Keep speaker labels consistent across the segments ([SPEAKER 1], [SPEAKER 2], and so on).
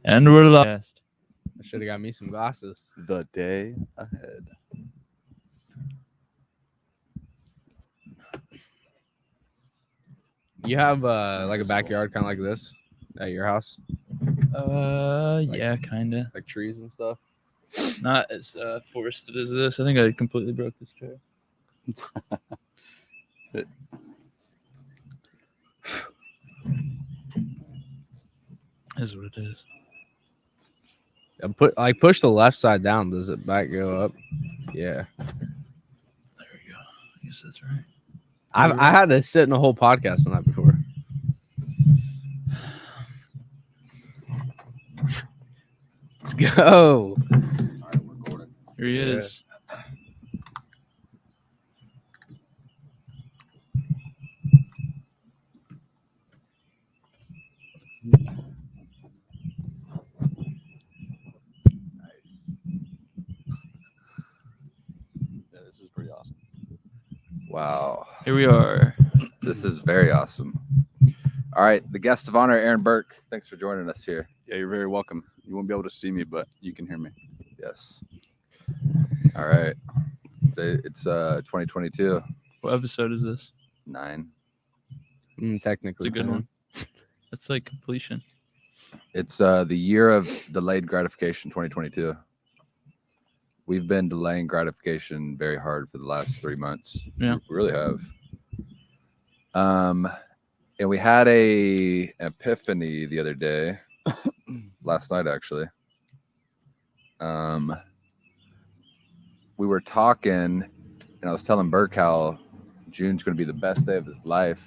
[SPEAKER 1] And we're last.
[SPEAKER 2] I should have got me some glasses.
[SPEAKER 3] The day ahead.
[SPEAKER 2] You have like a backyard kind of like this at your house,
[SPEAKER 1] Yeah, kind of.
[SPEAKER 2] like trees and stuff.
[SPEAKER 1] Not as forested as this. I think I completely broke this chair. Is what it is.
[SPEAKER 2] Push the left side down. Does it back go up? Yeah.
[SPEAKER 1] There we go. I guess that's right.
[SPEAKER 2] I had to sit in a whole podcast on that before. Let's go.
[SPEAKER 1] Here he
[SPEAKER 2] Yeah.
[SPEAKER 1] is.
[SPEAKER 3] Yeah, this is pretty awesome.
[SPEAKER 4] Wow.
[SPEAKER 1] Here we are.
[SPEAKER 4] This is very awesome. All right. The guest of honor, Aaron Burke. Thanks for joining us here.
[SPEAKER 3] Yeah, you're very welcome. You won't be able to see me, but you can hear me.
[SPEAKER 4] Yes. All right. It's 2022.
[SPEAKER 1] What episode is this?
[SPEAKER 4] 9.
[SPEAKER 2] Technically,
[SPEAKER 1] It's a good
[SPEAKER 2] 10.
[SPEAKER 1] one. That's like completion.
[SPEAKER 4] It's the year of delayed gratification 2022. We've been delaying gratification very hard for the last 3 months.
[SPEAKER 1] Yeah.
[SPEAKER 4] We really have. And we had a epiphany the other day, last night actually. We were talking, and I was telling Burke how June's going to be the best day of his life,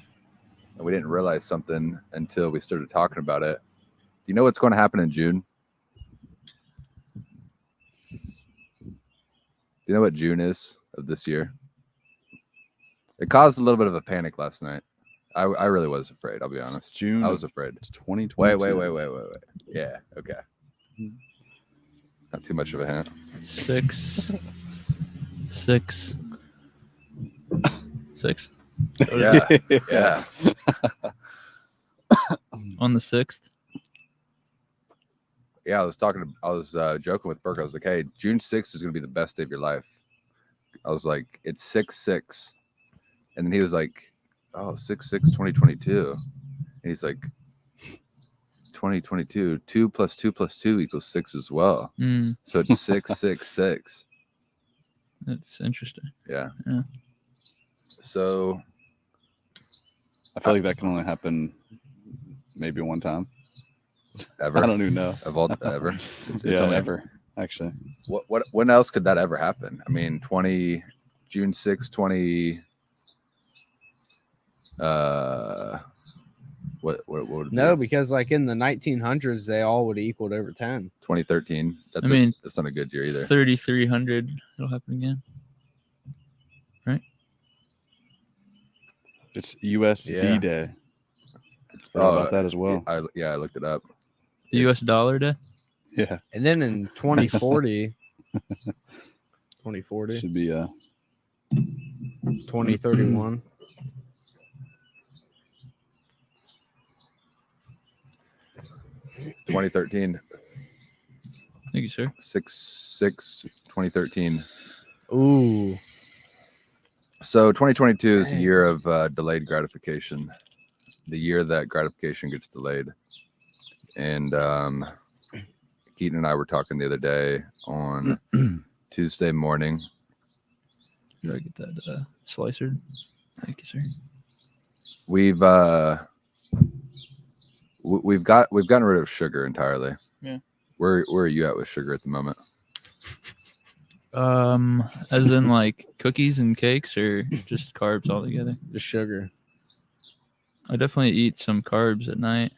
[SPEAKER 4] and we didn't realize something until we started talking about it. Do you know what's going to happen in June? Do you know what June is of this year? It caused a little bit of a panic last night. I really was afraid, I'll be honest.
[SPEAKER 3] June.
[SPEAKER 4] I was afraid.
[SPEAKER 3] It's 2020.
[SPEAKER 4] Wait. Yeah, okay. Not too much of a hint.
[SPEAKER 1] 6. 6. 6.
[SPEAKER 4] Yeah, yeah.
[SPEAKER 1] On the 6th.
[SPEAKER 4] Yeah, I was joking with Burke. I was like, hey, June 6th is going to be the best day of your life. I was like, it's 6/6. And then he was like, oh, 6/6/2022. And he's like, 2022, 2 + 2 + 2 = 6 as well. So it's 6/6/6.
[SPEAKER 1] That's interesting.
[SPEAKER 4] Yeah.
[SPEAKER 1] Yeah.
[SPEAKER 4] So
[SPEAKER 3] I feel like that can only happen maybe one time.
[SPEAKER 4] ever.
[SPEAKER 3] I don't even know.
[SPEAKER 4] Of all ever. It's
[SPEAKER 3] Yeah,
[SPEAKER 4] only
[SPEAKER 3] ever. Actually.
[SPEAKER 4] What when else could that ever happen? I mean, June 6, 20 what would it
[SPEAKER 2] No,
[SPEAKER 4] be?
[SPEAKER 2] because like in the 1900s, they all would have equaled over 10.
[SPEAKER 4] 2013.
[SPEAKER 1] I mean,
[SPEAKER 4] that's not a good year either.
[SPEAKER 1] 3,300. It'll happen again.
[SPEAKER 3] It's USD
[SPEAKER 2] Yeah.
[SPEAKER 3] Day. I forgot about that as well.
[SPEAKER 4] I looked it up.
[SPEAKER 1] The U.S. dollar day.
[SPEAKER 3] Yeah.
[SPEAKER 2] And then in 2040, 2040,
[SPEAKER 3] Should be
[SPEAKER 2] 2031.
[SPEAKER 4] It's 2013.
[SPEAKER 1] Thank you, sir.
[SPEAKER 4] 6/6/2013.
[SPEAKER 2] Ooh.
[SPEAKER 4] So 2022 is the
[SPEAKER 2] Dang.
[SPEAKER 4] year of delayed gratification. The year that gratification gets delayed. And Keaton and I were talking the other day on Tuesday morning.
[SPEAKER 1] Did I get that slicered? Thank you, sir.
[SPEAKER 4] We've gotten rid of sugar entirely.
[SPEAKER 1] Yeah.
[SPEAKER 4] Where are you at with sugar at the moment?
[SPEAKER 1] As in like cookies and cakes, or just carbs altogether?
[SPEAKER 2] Just sugar.
[SPEAKER 1] I definitely eat some carbs at night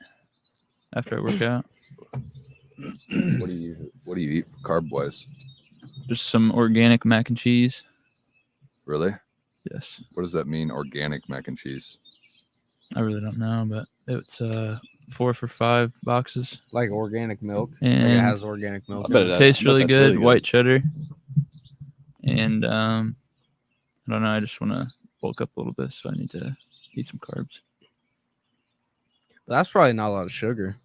[SPEAKER 1] after I work out.
[SPEAKER 4] What do you eat carb wise?
[SPEAKER 1] Just some organic mac and cheese.
[SPEAKER 4] Really?
[SPEAKER 1] Yes.
[SPEAKER 4] What does that mean? Organic mac and cheese?
[SPEAKER 1] I really don't know, but it's 4 for $5 boxes.
[SPEAKER 2] Like organic milk. Like
[SPEAKER 1] And
[SPEAKER 2] it has organic milk.
[SPEAKER 3] I bet
[SPEAKER 2] in
[SPEAKER 3] it
[SPEAKER 2] it.
[SPEAKER 1] tastes
[SPEAKER 3] I bet
[SPEAKER 1] really
[SPEAKER 3] that's
[SPEAKER 1] good,
[SPEAKER 3] really good.
[SPEAKER 1] white cheddar. And I don't know, I just want to bulk up a little bit, so I need to eat some carbs.
[SPEAKER 2] That's probably not a lot of sugar.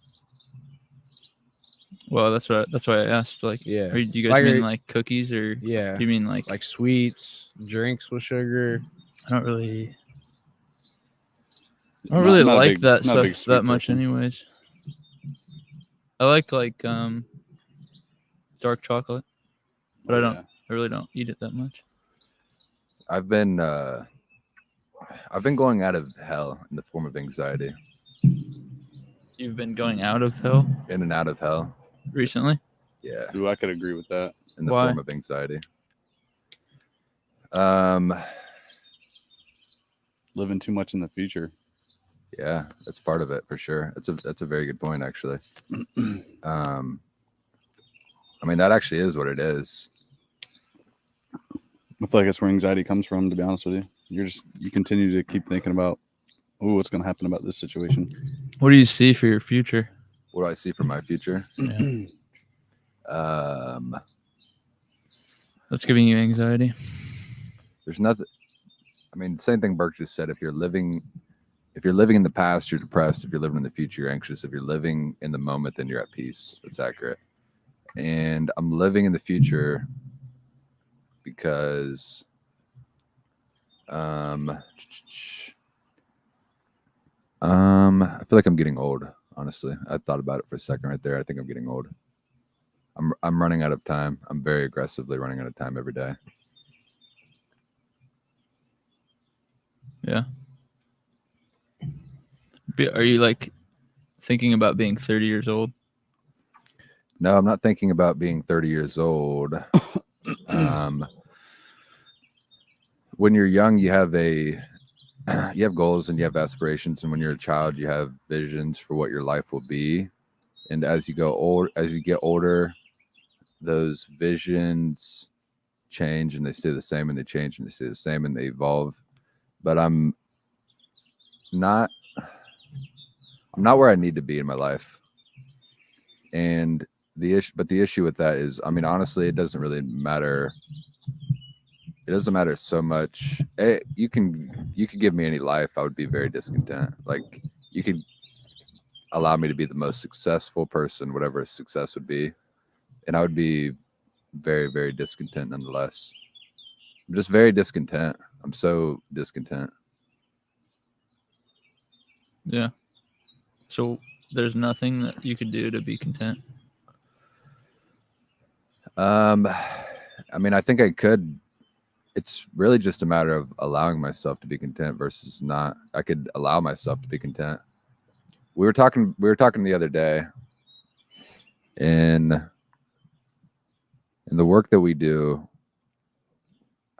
[SPEAKER 1] Well, that's why I asked. Like,
[SPEAKER 2] Yeah.
[SPEAKER 1] do you guys
[SPEAKER 2] Like,
[SPEAKER 1] mean like cookies or
[SPEAKER 2] Yeah.
[SPEAKER 1] do you mean like
[SPEAKER 2] sweets, drinks with sugar.
[SPEAKER 1] I don't really
[SPEAKER 3] Not a
[SPEAKER 1] like
[SPEAKER 3] big-
[SPEAKER 1] that
[SPEAKER 3] not a big
[SPEAKER 1] stuff
[SPEAKER 3] sweet
[SPEAKER 1] that much
[SPEAKER 3] person.
[SPEAKER 1] anyways. I like dark chocolate, but
[SPEAKER 3] Oh,
[SPEAKER 1] I
[SPEAKER 3] yeah.
[SPEAKER 1] really don't eat it that much.
[SPEAKER 4] I've been going out of hell in the form of anxiety.
[SPEAKER 1] You've been going out of hell
[SPEAKER 4] In and out of hell.
[SPEAKER 1] recently?
[SPEAKER 4] Yeah.
[SPEAKER 3] Ooh, I could agree with that.
[SPEAKER 4] In the
[SPEAKER 1] Why?
[SPEAKER 4] form of anxiety.
[SPEAKER 3] Living too much in the future.
[SPEAKER 4] Yeah, that's part of it for sure. That's a very good point, actually. I mean, that actually is what it is.
[SPEAKER 3] I feel like that's where anxiety comes from, to be honest with you. You continue to keep thinking about, oh, what's going to happen about this situation.
[SPEAKER 1] What do you see for your future?
[SPEAKER 4] What do I see for my future?
[SPEAKER 1] Yeah.
[SPEAKER 4] That's
[SPEAKER 1] giving you anxiety.
[SPEAKER 4] There's nothing. I mean, same thing Burke just said. If you're living in the past, you're depressed. If you're living in the future, you're anxious. If you're living in the moment, then you're at peace. That's accurate. And I'm living in the future because I feel like I'm getting old. Honestly, I thought about it for a second right there. I think I'm getting old. I'm running out of time. I'm very aggressively running out of time every day.
[SPEAKER 1] Yeah. Are you like thinking about being 30 years old?
[SPEAKER 4] No, I'm not thinking about being 30 years old. When you're young, you have goals and you have aspirations, and when you're a child, you have visions for what your life will be. And as you get older, those visions change and they stay the same, and they change and they stay the same, and they evolve. But I'm not where I need to be in my life. And the issue with that is, I mean, honestly, it doesn't really matter. It doesn't matter so much. You can give me any life, I would be very discontent. Like, you could allow me to be the most successful person, whatever success would be, and I would be very, very discontent nonetheless. I'm just very discontent. I'm so discontent.
[SPEAKER 1] Yeah. So there's nothing that you could do to be content?
[SPEAKER 4] I mean, I think I could. It's really just a matter of allowing myself to be content versus not. I could allow myself to be content. We were talking the other day, in the work that we do.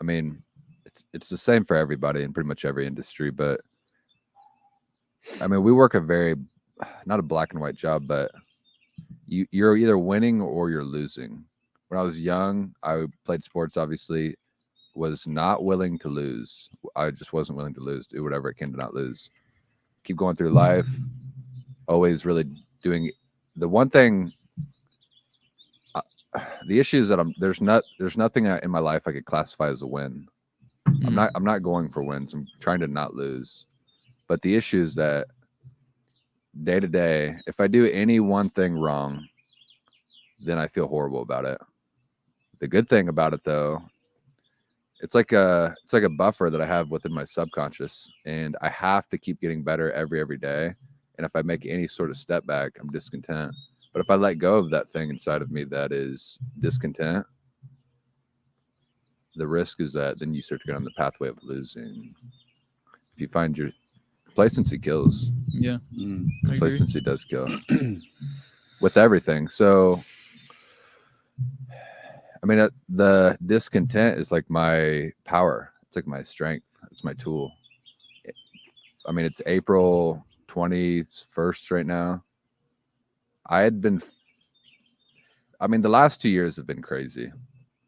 [SPEAKER 4] I mean, it's the same for everybody in pretty much every industry, but I mean, we work not a black and white job, but you're either winning or you're losing. When I was young, I played sports, obviously, was not willing to lose. I just wasn't willing to lose, do whatever it can to not lose. Keep going through life, always really doing the one thing. The issue is that there's nothing in my life I could classify as a win. I'm not going for wins. I'm trying to not lose. But the issue is that day to day, if I do any one thing wrong, then I feel horrible about it. The good thing about it, though, it's like a buffer that I have within my subconscious, and I have to keep getting better every day. And if I make any sort of step back, I'm discontent. But if I let go of that thing inside of me that is discontent, the risk is that then you start to go on the pathway of losing. If you find your complacency kills.
[SPEAKER 1] Yeah.
[SPEAKER 4] Complacency does kill with everything. So, I mean, the discontent is like my power. It's like my strength. It's my tool. I mean, it's April 21st right now. The last 2 years have been crazy.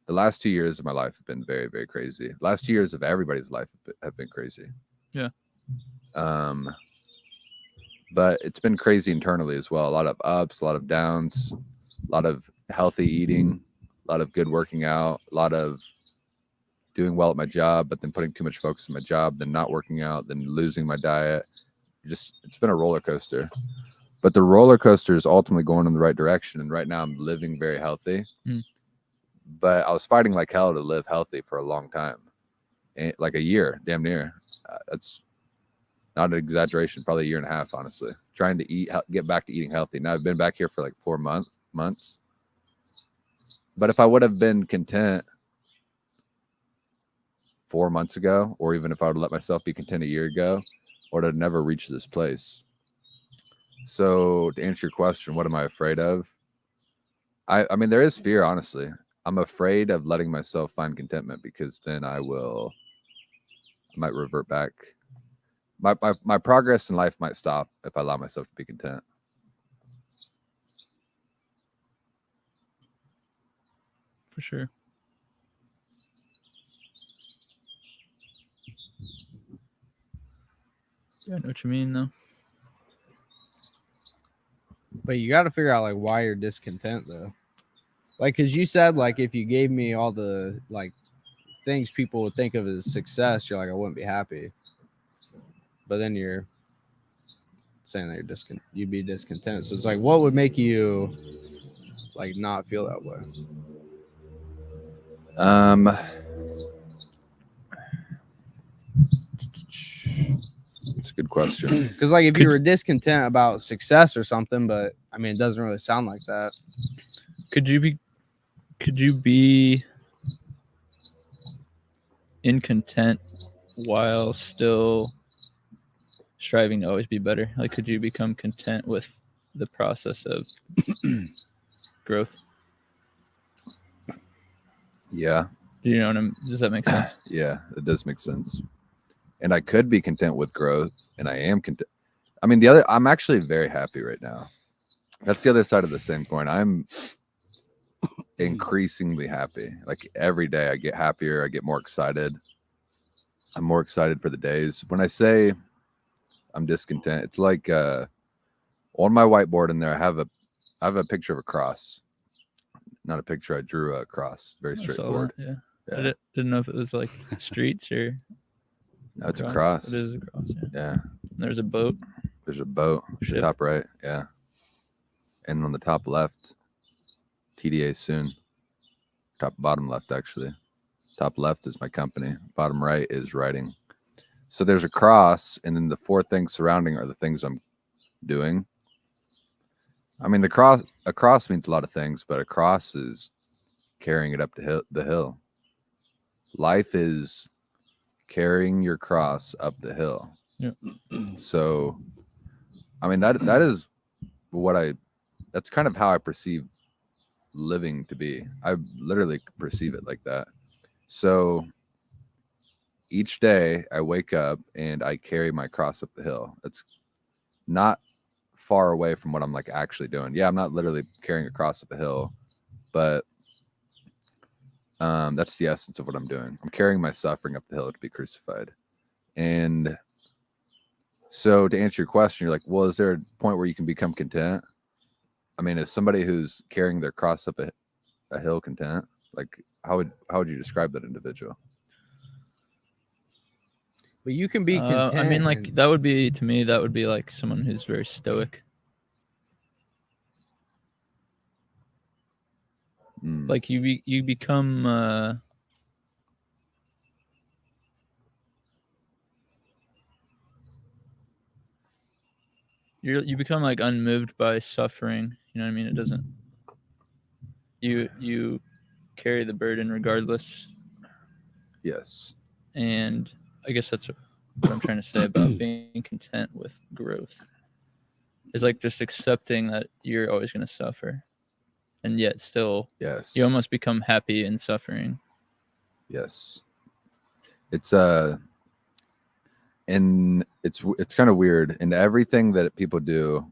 [SPEAKER 4] The last 2 years of my life have been very, very crazy. The last 2 years of everybody's life have been crazy.
[SPEAKER 1] Yeah.
[SPEAKER 4] But it's been crazy internally as well. A lot of ups, a lot of downs, a lot of healthy eating, a lot of good working out, a lot of doing well at my job, but then putting too much focus on my job, then not working out, then losing my diet. It's been a roller coaster. But the roller coaster is ultimately going in the right direction. And right now I'm living very healthy. But I was fighting like hell to live healthy for a long time. And like a year, damn near. That's not an exaggeration, probably a year and a half, honestly. Trying to get back to eating healthy. Now I've been back here for like 4 months. But if I would have been content 4 months ago, or even if I would let myself be content a year ago, I would have never reached this place. So to answer your question, what am I afraid of? I mean, there is fear, honestly. I'm afraid of letting myself find contentment, because then I might revert back. My progress in life might stop if I allow myself to be content.
[SPEAKER 1] For sure. Yeah, I know what you mean, though.
[SPEAKER 2] But you got to figure out like why you're discontent though. Like, cause you said like if you gave me all the like things people would think of as success, you're like, I wouldn't be happy. But then you're saying that you'd be discontent. So it's like, what would make you like not feel that way?
[SPEAKER 4] It's a good question.
[SPEAKER 2] Because like if you were discontent about success or something, but I mean it doesn't really sound like that.
[SPEAKER 1] Could you be incontent while still striving to always be better? Like, could you become content with the process of growth?
[SPEAKER 4] Yeah.
[SPEAKER 1] Do you know what does that make sense?
[SPEAKER 4] Yeah, it does make sense. And I could be content with growth, and I am content. I mean, I'm actually very happy right now. That's the other side of the same coin. I'm increasingly happy. Like every day I get happier, I get more excited. I'm more excited for the days. When I say I'm discontent, it's like on my whiteboard in there I have a picture of a cross. Not a picture, I drew a cross. Very straightforward.
[SPEAKER 1] Yeah. I didn't know if it was like streets or
[SPEAKER 4] no, it's a cross.
[SPEAKER 1] It is a cross,
[SPEAKER 4] yeah.
[SPEAKER 1] And there's a boat.
[SPEAKER 4] There's a boat. The top right, yeah. And on the top left, TDA soon. Bottom left, actually. Top left is my company. Bottom right is writing. So there's a cross, and then the 4 things surrounding are the things I'm doing. I mean, a cross means a lot of things, but a cross is carrying it up the hill. Life is carrying your cross up the hill.
[SPEAKER 1] Yeah.
[SPEAKER 4] So, I mean, that is that's kind of how I perceive living to be. I literally perceive it like that. So each day I wake up and I carry my cross up the hill. It's not far away from what I'm like actually doing. Yeah, I'm not literally carrying a cross up a hill, but that's the essence of what I'm doing. I'm carrying my suffering up the hill to be crucified. And so to answer your question, you're like, well, is there a point where you can become content? I mean, is somebody who's carrying their cross up a hill content? Like, how would you describe that individual?
[SPEAKER 2] But you can be content.
[SPEAKER 1] I mean, like that would be, to me, that would be like someone who's very stoic. Like you become you become like unmoved by suffering. You know what I mean? It doesn't. You carry the burden regardless.
[SPEAKER 4] Yes.
[SPEAKER 1] And I guess that's what I'm trying to say about being content with growth. Is like just accepting that you're always going to suffer, and yet still,
[SPEAKER 4] yes,
[SPEAKER 1] you almost become happy in suffering.
[SPEAKER 4] Yes. It's and it's kind of weird. And everything that people do,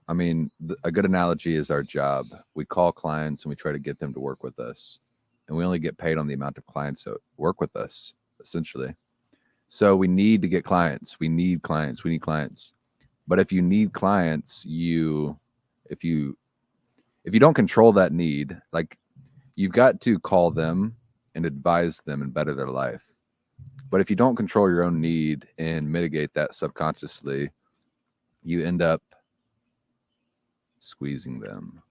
[SPEAKER 4] I mean, a good analogy is our job. We call clients and we try to get them to work with us, and we only get paid on the amount of clients that work with us, essentially. So we need to get clients. We need clients. We need clients. But if you need clients, if you don't control that need, like, you've got to call them and advise them and better their life. But if you don't control your own need and mitigate that subconsciously, you end up squeezing them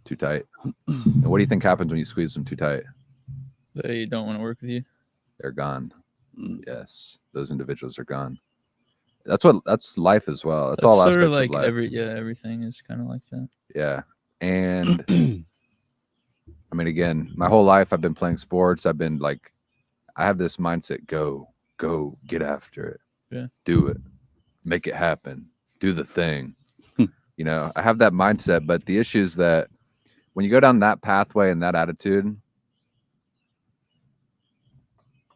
[SPEAKER 4] too tight. And what do you think happens when you squeeze them too tight?
[SPEAKER 1] They don't want to work with you.
[SPEAKER 4] They're gone.
[SPEAKER 3] Mm.
[SPEAKER 4] Yes, those individuals are gone. That's life as well. That's
[SPEAKER 1] That's
[SPEAKER 4] all
[SPEAKER 1] sort
[SPEAKER 4] aspects
[SPEAKER 1] of like
[SPEAKER 4] of life.
[SPEAKER 1] everything is kind of like that.
[SPEAKER 4] Yeah. And I mean, again, my whole life I've been playing sports. I've been like, I have this mindset: go, get after it,
[SPEAKER 1] Yeah.
[SPEAKER 4] do it, make it happen, do the thing. You know, I have that mindset, but the issue is that when you go down that pathway and that attitude,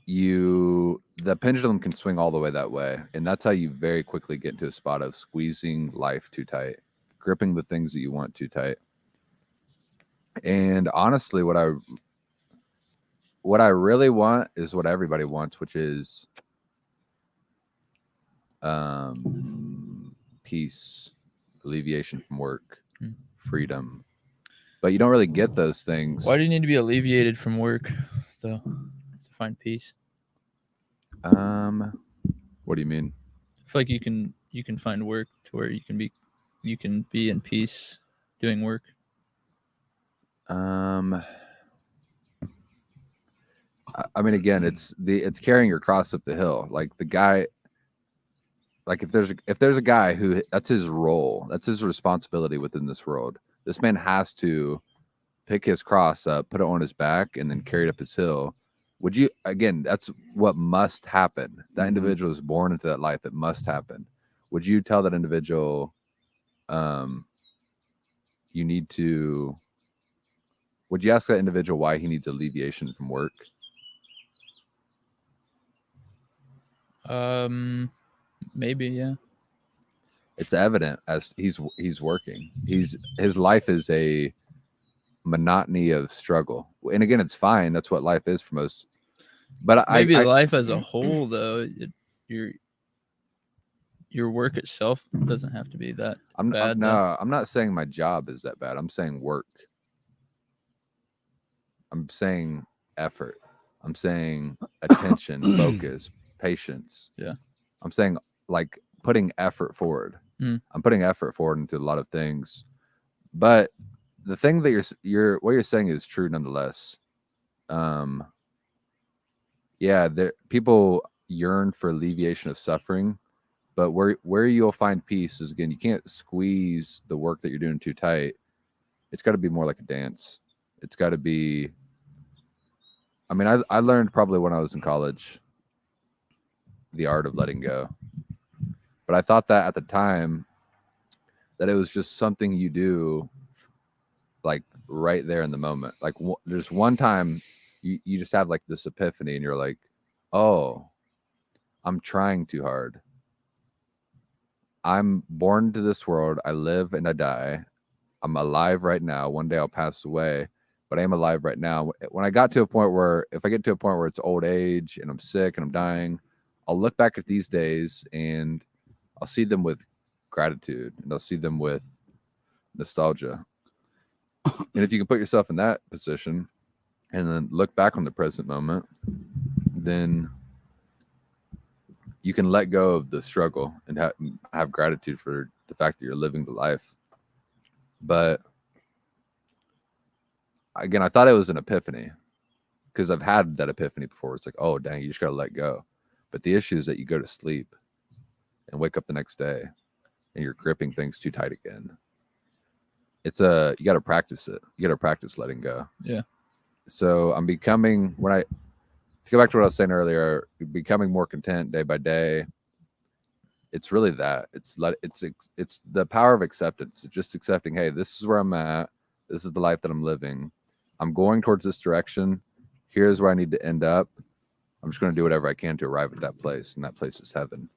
[SPEAKER 4] the pendulum can swing all the way that way, and that's how you very quickly get into a spot of squeezing life too tight, gripping the things that you want too tight. And honestly, what I really want is what everybody wants, which is peace, alleviation from work, freedom. But you don't really get those things.
[SPEAKER 1] Why do you need to be alleviated from work, though, to find peace?
[SPEAKER 4] What do you mean?
[SPEAKER 1] I feel like you can find work to where you can be in peace doing work.
[SPEAKER 4] I mean, again, it's carrying your cross up the hill. Like the guy, like if there's a guy who that's his role, that's his responsibility within this world. This man has to pick his cross up, put it on his back, and then carry it up his hill. Would you, again, that's what must happen. That individual is born into that life. It must happen. Would you tell that individual, would you ask that individual why he needs alleviation from work?
[SPEAKER 1] Maybe, yeah.
[SPEAKER 4] It's evident as he's working. His life is a monotony of struggle, and again, it's fine. That's what life is for most. But
[SPEAKER 1] maybe life as a whole, though, your work itself doesn't have to be that bad.
[SPEAKER 4] I'm not saying my job is that bad. I'm saying work. I'm saying effort. I'm saying attention, focus, patience.
[SPEAKER 1] Yeah.
[SPEAKER 4] I'm saying like putting effort forward. I'm putting effort forward into a lot of things, but the thing that what you're saying is true nonetheless. Yeah, people yearn for alleviation of suffering, but where you'll find peace is, again, you can't squeeze the work that you're doing too tight. It's got to be more like a dance. It's got to be. I mean, I learned probably when I was in college the art of letting go, but I thought that at the time that it was just something you do like right there in the moment. Like there's one time you just have like this epiphany and you're like, oh, I'm trying too hard. I'm born to this world. I live and I die. I'm alive right now. One day I'll pass away, but I am alive right now. When I got to a point where, if I get to a point where it's old age and I'm sick and I'm dying, I'll look back at these days and I'll see them with gratitude and I'll see them with nostalgia. And if you can put yourself in that position and then look back on the present moment, then you can let go of the struggle and have gratitude for the fact that you're living the life. But again, I thought it was an epiphany because I've had that epiphany before. It's like, oh, dang, you just got to let go. But the issue is that you go to sleep and wake up the next day and you're gripping things too tight again. You got to practice it. You got to practice letting go.
[SPEAKER 1] Yeah. So
[SPEAKER 4] I'm becoming, to go back to what I was saying earlier, becoming more content day by day. It's really that. It's the power of acceptance. It's just accepting, hey, this is where I'm at. This is the life that I'm living. I'm going towards this direction. Here's where I need to end up. I'm just going to do whatever I can to arrive at that place, and that place is heaven.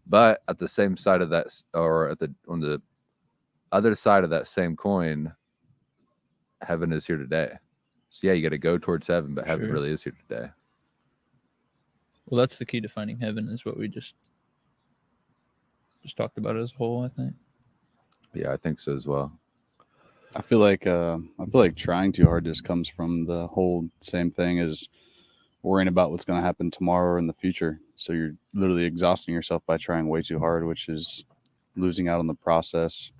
[SPEAKER 4] But at the same side of that, or on the other side of that same coin, heaven is here today. So yeah, you got to go towards heaven, but heaven really is here today.
[SPEAKER 1] Well, that's the key to finding heaven, is what we just talked about as a whole, I think.
[SPEAKER 4] Yeah, I think so as well.
[SPEAKER 3] I feel like trying too hard just comes from the whole same thing as worrying about what's going to happen tomorrow or in the future. So you're literally exhausting yourself by trying way too hard, which is losing out on the process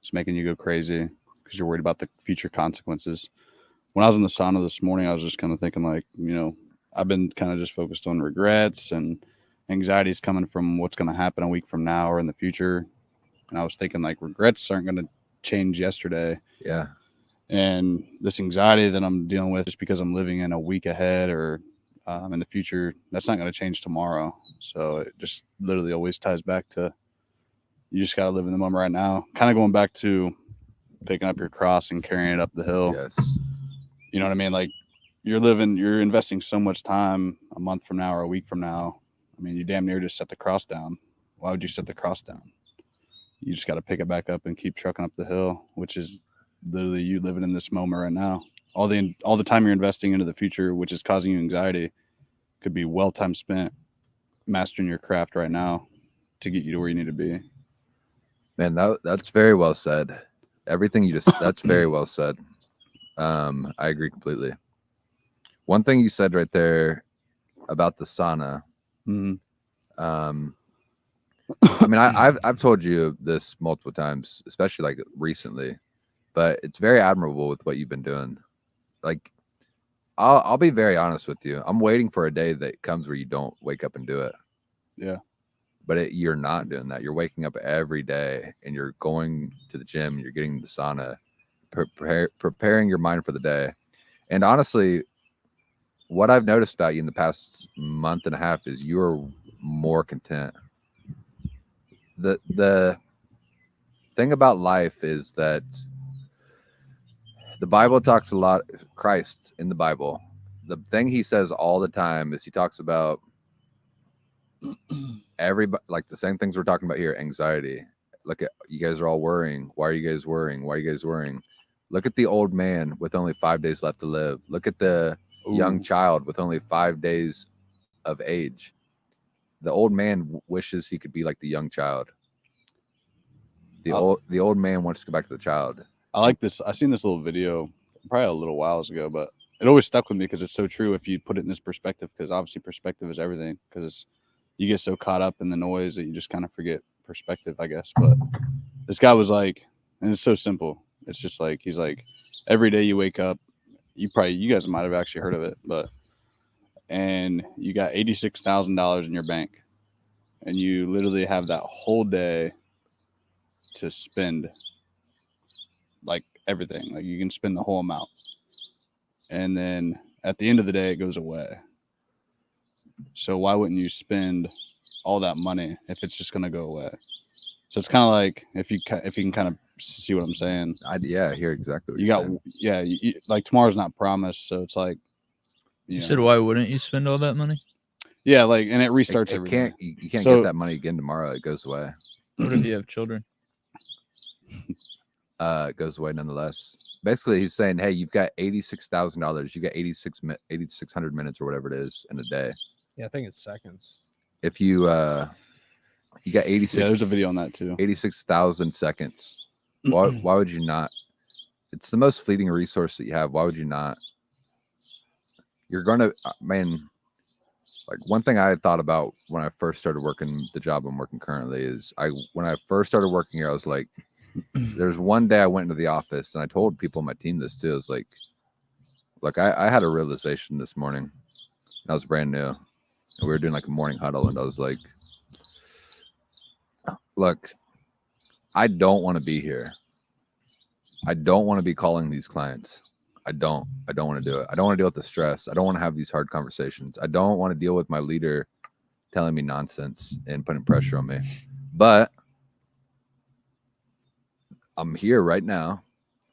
[SPEAKER 3] It's making you go crazy because you're worried about the future consequences. When I was in the sauna this morning, I was just kind of thinking like, I've been kind of just focused on regrets and anxieties coming from what's going to happen a week from now or in the future. And I was thinking like regrets aren't going to change yesterday.
[SPEAKER 4] Yeah.
[SPEAKER 3] And this anxiety that I'm dealing with just because I'm living in a week ahead or in the future, that's not going to change tomorrow. So it just literally always ties back to you just got to live in the moment right now. Kind of going back to picking up your cross and carrying it up the hill.
[SPEAKER 4] Yes.
[SPEAKER 3] You know what I mean? Like you're investing so much time a month from now or a week from now. I mean, you damn near just set the cross down. Why would you set the cross down? You just got to pick it back up and keep trucking up the hill, which is literally you living in this moment right now. All the time you're investing into the future, which is causing you anxiety, could be well time spent mastering your craft right now to get you to where you need to be.
[SPEAKER 4] Man, that's very well said. Everything you just that's very well said. I agree completely. One thing you said right there about the sauna.
[SPEAKER 3] Mm-hmm.
[SPEAKER 4] I mean, I've told you this multiple times, especially like recently, but it's very admirable with what you've been doing. Like, I'll be very honest with you. I'm waiting for a day that comes where you don't wake up and do it.
[SPEAKER 3] Yeah.
[SPEAKER 4] But you're not doing that. You're waking up every day and you're going to the gym and you're getting the sauna, preparing your mind for the day. And honestly, what I've noticed about you in the past month and a half is you're more content. The thing about life is that the Bible talks a lot, Christ in the Bible, the thing he says all the time is he talks about everybody, like the same things we're talking about here, anxiety. Look at, you guys are all worrying. Why are you guys worrying? Why are you guys worrying? Look at the old man with only 5 days left to live. Look at the young child with only 5 days of age. The old man wishes he could be like the young child. The old man wants to go back to the child.
[SPEAKER 3] I like this. I seen this little video probably a little whiles ago, but it always stuck with me because it's so true if you put it in this perspective, because obviously perspective is everything, because you get so caught up in the noise that you just kind of forget perspective, I guess. But this guy was like, and it's so simple. It's just like, he's like, every day you wake up, you guys might have actually heard of it, and you got $86,000 in your bank and you literally have that whole day to spend like everything. Like you can spend the whole amount. And then at the end of the day, it goes away. So why wouldn't you spend all that money if it's just going to go away? So it's kind of like, if you can kind of see what I'm saying.
[SPEAKER 4] I hear exactly what
[SPEAKER 3] you
[SPEAKER 4] you're
[SPEAKER 3] got.
[SPEAKER 4] saying.
[SPEAKER 3] Yeah. Like tomorrow's not promised. So it's like,
[SPEAKER 1] you said, why wouldn't you spend all that money?
[SPEAKER 3] Yeah. Like, and it restarts everything.
[SPEAKER 4] You can't get that money again tomorrow. It goes away.
[SPEAKER 1] What if you have children?
[SPEAKER 4] It goes away nonetheless. Basically, he's saying, hey, you've got $86,000. You got 8,600 minutes or whatever it is in a day.
[SPEAKER 2] Yeah, I think it's seconds.
[SPEAKER 4] If you got 86,
[SPEAKER 3] yeah, there's a video on that too.
[SPEAKER 4] 86,000 seconds. Why would you not? It's the most fleeting resource that you have. Why would you not? You're gonna, man. Like one thing I had thought about when I first started working the job I'm working currently is when I first started working here, I was like, there's one day I went into the office and I told people on my team this too. I was like, look, I had a realization this morning. And I was brand new. And we were doing like a morning huddle. And I was like, look, I don't want to be here. I don't want to be calling these clients. I don't want to do it. I don't want to deal with the stress. I don't want to have these hard conversations. I don't want to deal with my leader telling me nonsense and putting pressure on me. But I'm here right now.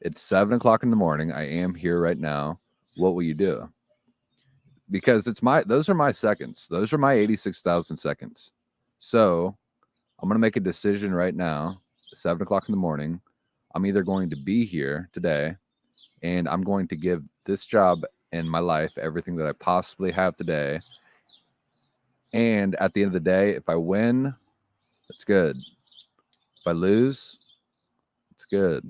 [SPEAKER 4] It's 7 o'clock in the morning. I am here right now. What will you do? Because those are my seconds. Those are my 86,000 seconds. So I'm going to make a decision right now, 7 o'clock in the morning. I'm either going to be here today and I'm going to give this job in my life everything that I possibly have today. And at the end of the day, if I win, that's good. If I lose, it's good.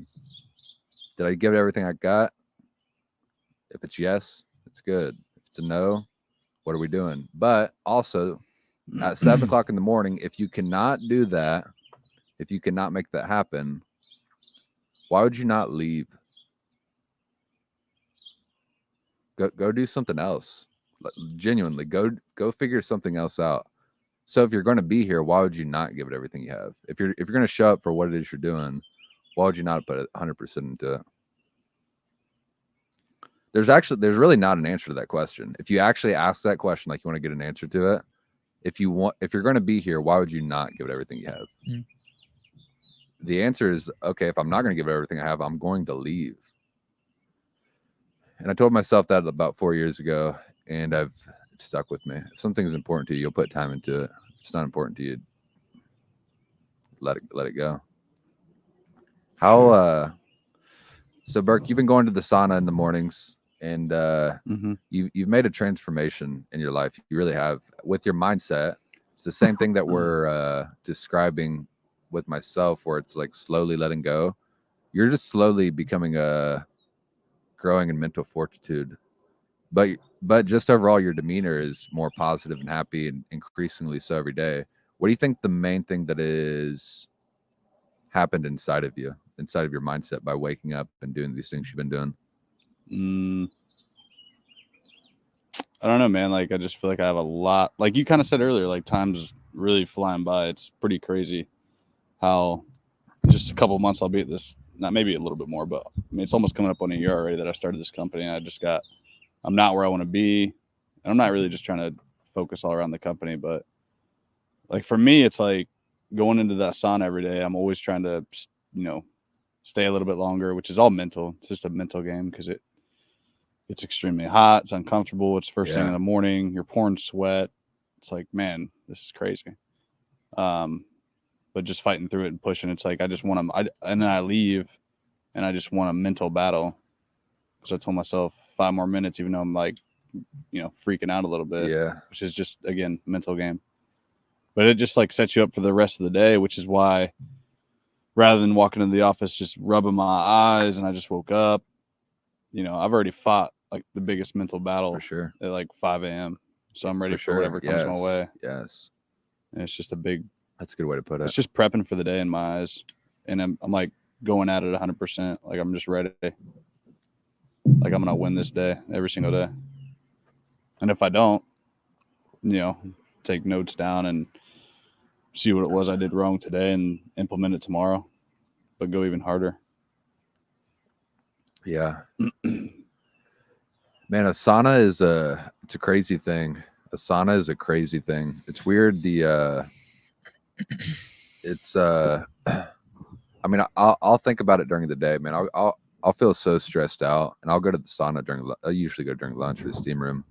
[SPEAKER 4] Did I give it everything I got? If it's yes, it's good. If it's a no, what are we doing? But also at 7 o'clock in the morning, if you cannot do that, if you cannot make that happen, why would you not leave? Go do something else. Genuinely, go figure something else out. So if you're going to be here, why would you not give it everything you have? If you're going to show up for what it is you're doing, why would you not put it 100% into it? There's really not an answer to that question. If you actually ask that question, like you want to get an answer to it, if you're going to be here, why would you not give it everything you have?
[SPEAKER 1] Mm.
[SPEAKER 4] The answer is, okay, if I'm not going to give it everything I have, I'm going to leave. And I told myself that about 4 years ago, and I've stuck with me. If something's important to you, you'll put time into it. If it's not important to you, let it go. How so Burke, you've been going to the sauna in the mornings, and you've made a transformation in your life. You really have, with your mindset. It's the same thing that we're describing with myself, where it's like slowly letting go. You're just slowly becoming growing in mental fortitude, but just overall your demeanor is more positive and happy, and increasingly so every day. What do you think the main thing that is happened inside of your mindset by waking up and doing these things you've been doing?
[SPEAKER 3] I don't know, man. Like, I just feel like I have a lot, like you kind of said earlier, like time's really flying by. It's pretty crazy how just a couple of months I'll be at this, not maybe a little bit more, but I mean, it's almost coming up on a year already that I started this company. And I'm not where I want to be. And I'm not really just trying to focus all around the company, but like for me, it's like going into that sauna every day. I'm always trying to, stay a little bit longer, which is all mental. It's just a mental game because it's extremely hot. It's uncomfortable. It's first thing in the morning. You're pouring sweat. It's like, man, this is crazy. But just fighting through it and pushing. It's like, I just want to, and then I leave and I just want a mental battle. So I told myself 5 more minutes, even though I'm like, freaking out a little bit, which is just, again, mental game. But it just like sets you up for the rest of the day, which is why rather than walking into the office, just rubbing my eyes and I just woke up, I've already fought like the biggest mental battle
[SPEAKER 4] For sure.
[SPEAKER 3] at like 5 a.m. So I'm ready for whatever comes my way.
[SPEAKER 4] Yes.
[SPEAKER 3] And it's just
[SPEAKER 4] that's a good way to put it.
[SPEAKER 3] It's just prepping for the day in my eyes. And I'm like going at it 100%. Like I'm just ready. Like I'm going to win this day every single day. And if I don't, take notes down and see what it was I did wrong today and implement it tomorrow, but go even harder.
[SPEAKER 4] Yeah. Man, a sauna is it's a crazy thing. A sauna is a crazy thing. It's weird. It's I mean, I'll think about it during the day, man. I'll feel so stressed out, and I'll go to the sauna I usually go during lunch or the steam room.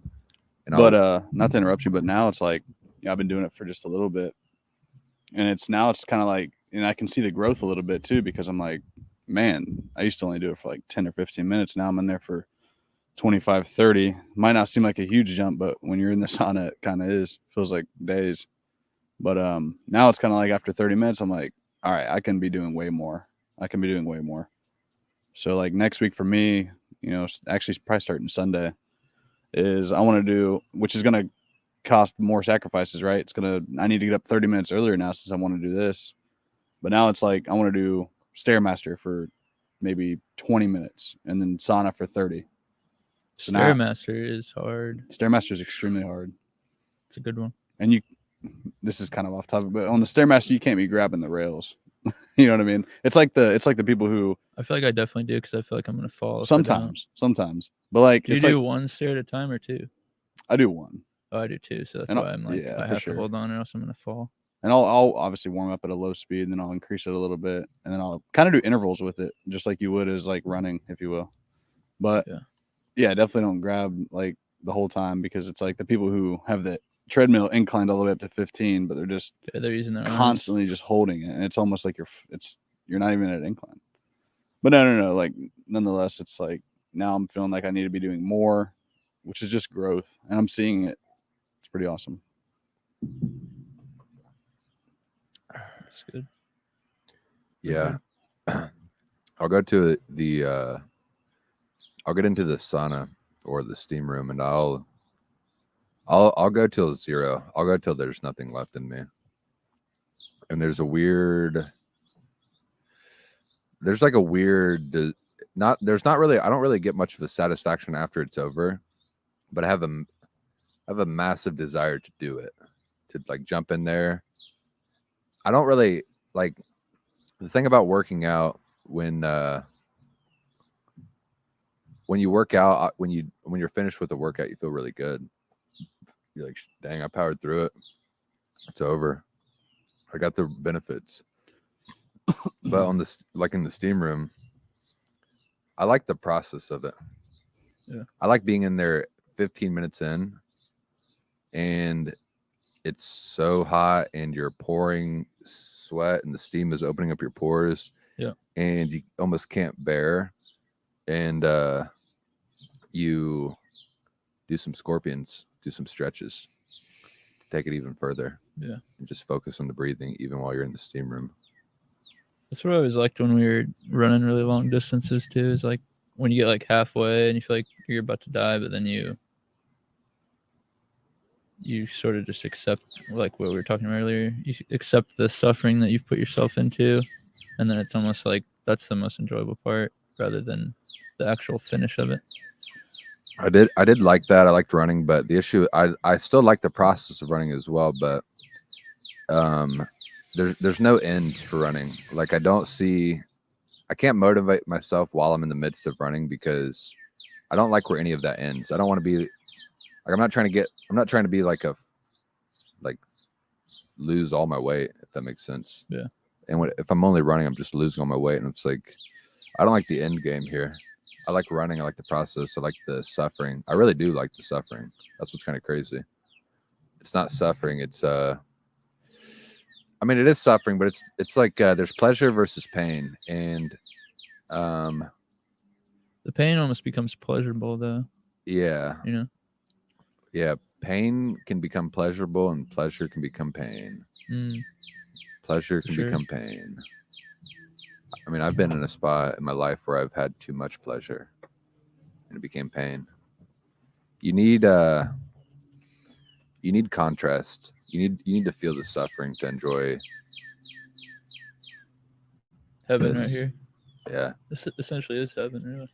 [SPEAKER 3] But not to interrupt you, but now it's like, I've been doing it for just a little bit, and it's kind of like, and I can see the growth a little bit too, because I'm like, man, I used to only do it for like 10 or 15 minutes. Now I'm in there for 25, 30. Might not seem like a huge jump, but when you're in the sauna, it kind of is. Feels like days. But now it's kind of like after 30 minutes, I'm like, all right, I can be doing way more. So like next week for me, actually probably starting Sunday, is I want to do, which is going to cost more sacrifices, right? I need to get up 30 minutes earlier now since I want to do this. But now it's like I want to do Stairmaster for maybe 20 minutes and then sauna for 30. So
[SPEAKER 1] Stairmaster is hard.
[SPEAKER 3] Stairmaster is extremely hard.
[SPEAKER 1] It's a good one.
[SPEAKER 3] And this is kind of off topic, but on the Stairmaster, you can't be grabbing the rails. You know what I mean? It's like the people who.
[SPEAKER 1] I feel like I definitely do because I feel like I'm gonna fall.
[SPEAKER 3] Sometimes, but like,
[SPEAKER 1] do you do one stair at a time or two?
[SPEAKER 3] I do one.
[SPEAKER 1] Oh, I do too. So that's why I'm like, I have to hold on, or else I'm gonna fall.
[SPEAKER 3] And I'll obviously warm up at a low speed, and then I'll increase it a little bit, and then I'll kind of do intervals with it, just like you would as like running, if you will. But yeah, definitely don't grab like the whole time, because it's like the people who have the treadmill inclined all the way up to 15, but they're using their constantly arms, just holding it, and it's almost like you're not even at an incline. But no, like nonetheless, it's like now I'm feeling like I need to be doing more, which is just growth, and I'm seeing it. It's pretty awesome.
[SPEAKER 1] That's good.
[SPEAKER 4] Yeah. I'll go to I'll get into the sauna or the steam room, and I'll go till 0. I'll go till there's nothing left in me. And there's a weird, there's like a weird I don't really get much of a satisfaction after it's over, but I have a massive desire to do it, to like jump in there. I don't really like the thing about working out when you work out, when you're finished with the workout, you feel really good. You're like, dang, I powered through it. It's over. I got the benefits. But on this, like in the steam room, I like the process of it.
[SPEAKER 1] Yeah.
[SPEAKER 4] I like being in there 15 minutes in, and it's so hot, and you're pouring sweat, and the steam is opening up your pores.
[SPEAKER 1] Yeah.
[SPEAKER 4] And you almost can't bear. And you do some scorpions, do some stretches, take it even further.
[SPEAKER 1] Yeah.
[SPEAKER 4] And just focus on the breathing even while you're in the steam room.
[SPEAKER 1] That's what I always liked when we were running really long distances too, is like when you get like halfway and you feel like you're about to die, but then you sort of just accept, like what we were talking about earlier, you accept the suffering that you've put yourself into, and then it's almost like that's the most enjoyable part rather than the actual finish of it.
[SPEAKER 4] I did like that. I liked running, but the issue, I still like the process of running as well, but there's no ends for running. Like I can't motivate myself while I'm in the midst of running because I don't like where any of that ends. I don't want to be like, I'm not trying to be like lose all my weight, if that makes sense.
[SPEAKER 1] Yeah.
[SPEAKER 4] And if I'm only running, I'm just losing all my weight, and it's like, I don't like the end game here. I like running. I like the process. I like the suffering. I really do like the suffering. That's what's kind of crazy. It's not suffering. It's I mean, it is suffering, but it's like there's pleasure versus pain, and
[SPEAKER 1] the pain almost becomes pleasurable, though.
[SPEAKER 4] Yeah.
[SPEAKER 1] You know.
[SPEAKER 4] Yeah, pain can become pleasurable, and pleasure can become pain. Pleasure can become pain. I mean, I've been in a spot in my life where I've had too much pleasure, and it became pain. You need contrast. You need to feel the suffering to enjoy
[SPEAKER 1] Heaven
[SPEAKER 4] this.
[SPEAKER 1] right here.
[SPEAKER 4] Yeah.
[SPEAKER 1] This essentially is heaven, really.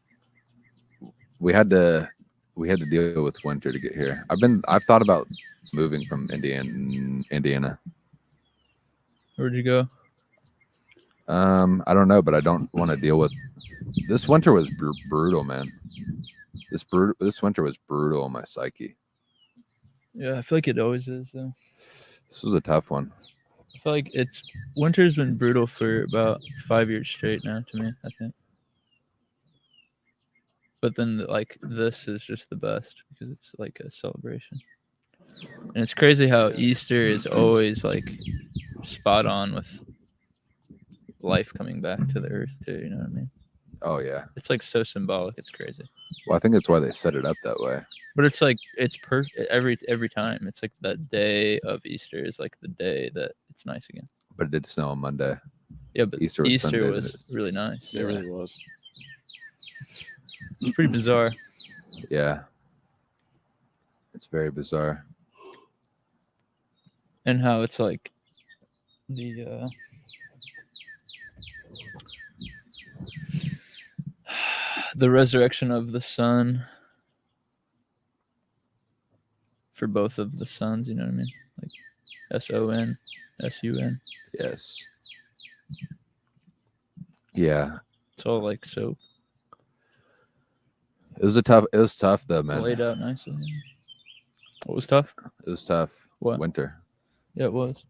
[SPEAKER 4] We had to deal with winter to get here. I've thought about moving from Indiana.
[SPEAKER 1] Where'd you go?
[SPEAKER 4] I don't know, but I don't want to deal with this winter. Was brutal, man. This winter was brutal on my psyche.
[SPEAKER 1] Yeah, I feel like it always is, though.
[SPEAKER 4] This was a tough one.
[SPEAKER 1] I feel like winter's been brutal for about 5 years straight now to me, I think. But then like this is just the best because it's like a celebration. And it's crazy how Easter is always like spot on with life coming back to the earth too, you know what I mean?
[SPEAKER 4] Oh yeah.
[SPEAKER 1] It's like so symbolic, it's crazy.
[SPEAKER 4] Well, I think that's why they set it up that way.
[SPEAKER 1] But it's like it's perfect every time. It's like that day of Easter is like the day that it's nice again.
[SPEAKER 4] But it did snow on Monday.
[SPEAKER 1] Yeah, but Easter
[SPEAKER 4] Sunday,
[SPEAKER 1] was really nice.
[SPEAKER 3] It really was.
[SPEAKER 1] It's pretty bizarre.
[SPEAKER 4] Yeah. It's very bizarre.
[SPEAKER 1] And how it's like the resurrection of the sun for both of the sons, you know what I mean? Like SON, SUN.
[SPEAKER 4] Yes. Yeah.
[SPEAKER 1] It's all like so
[SPEAKER 4] It was tough though, man.
[SPEAKER 1] laid out nicely. What was tough?
[SPEAKER 4] It was tough.
[SPEAKER 1] What?
[SPEAKER 4] Winter.
[SPEAKER 1] Yeah, it was.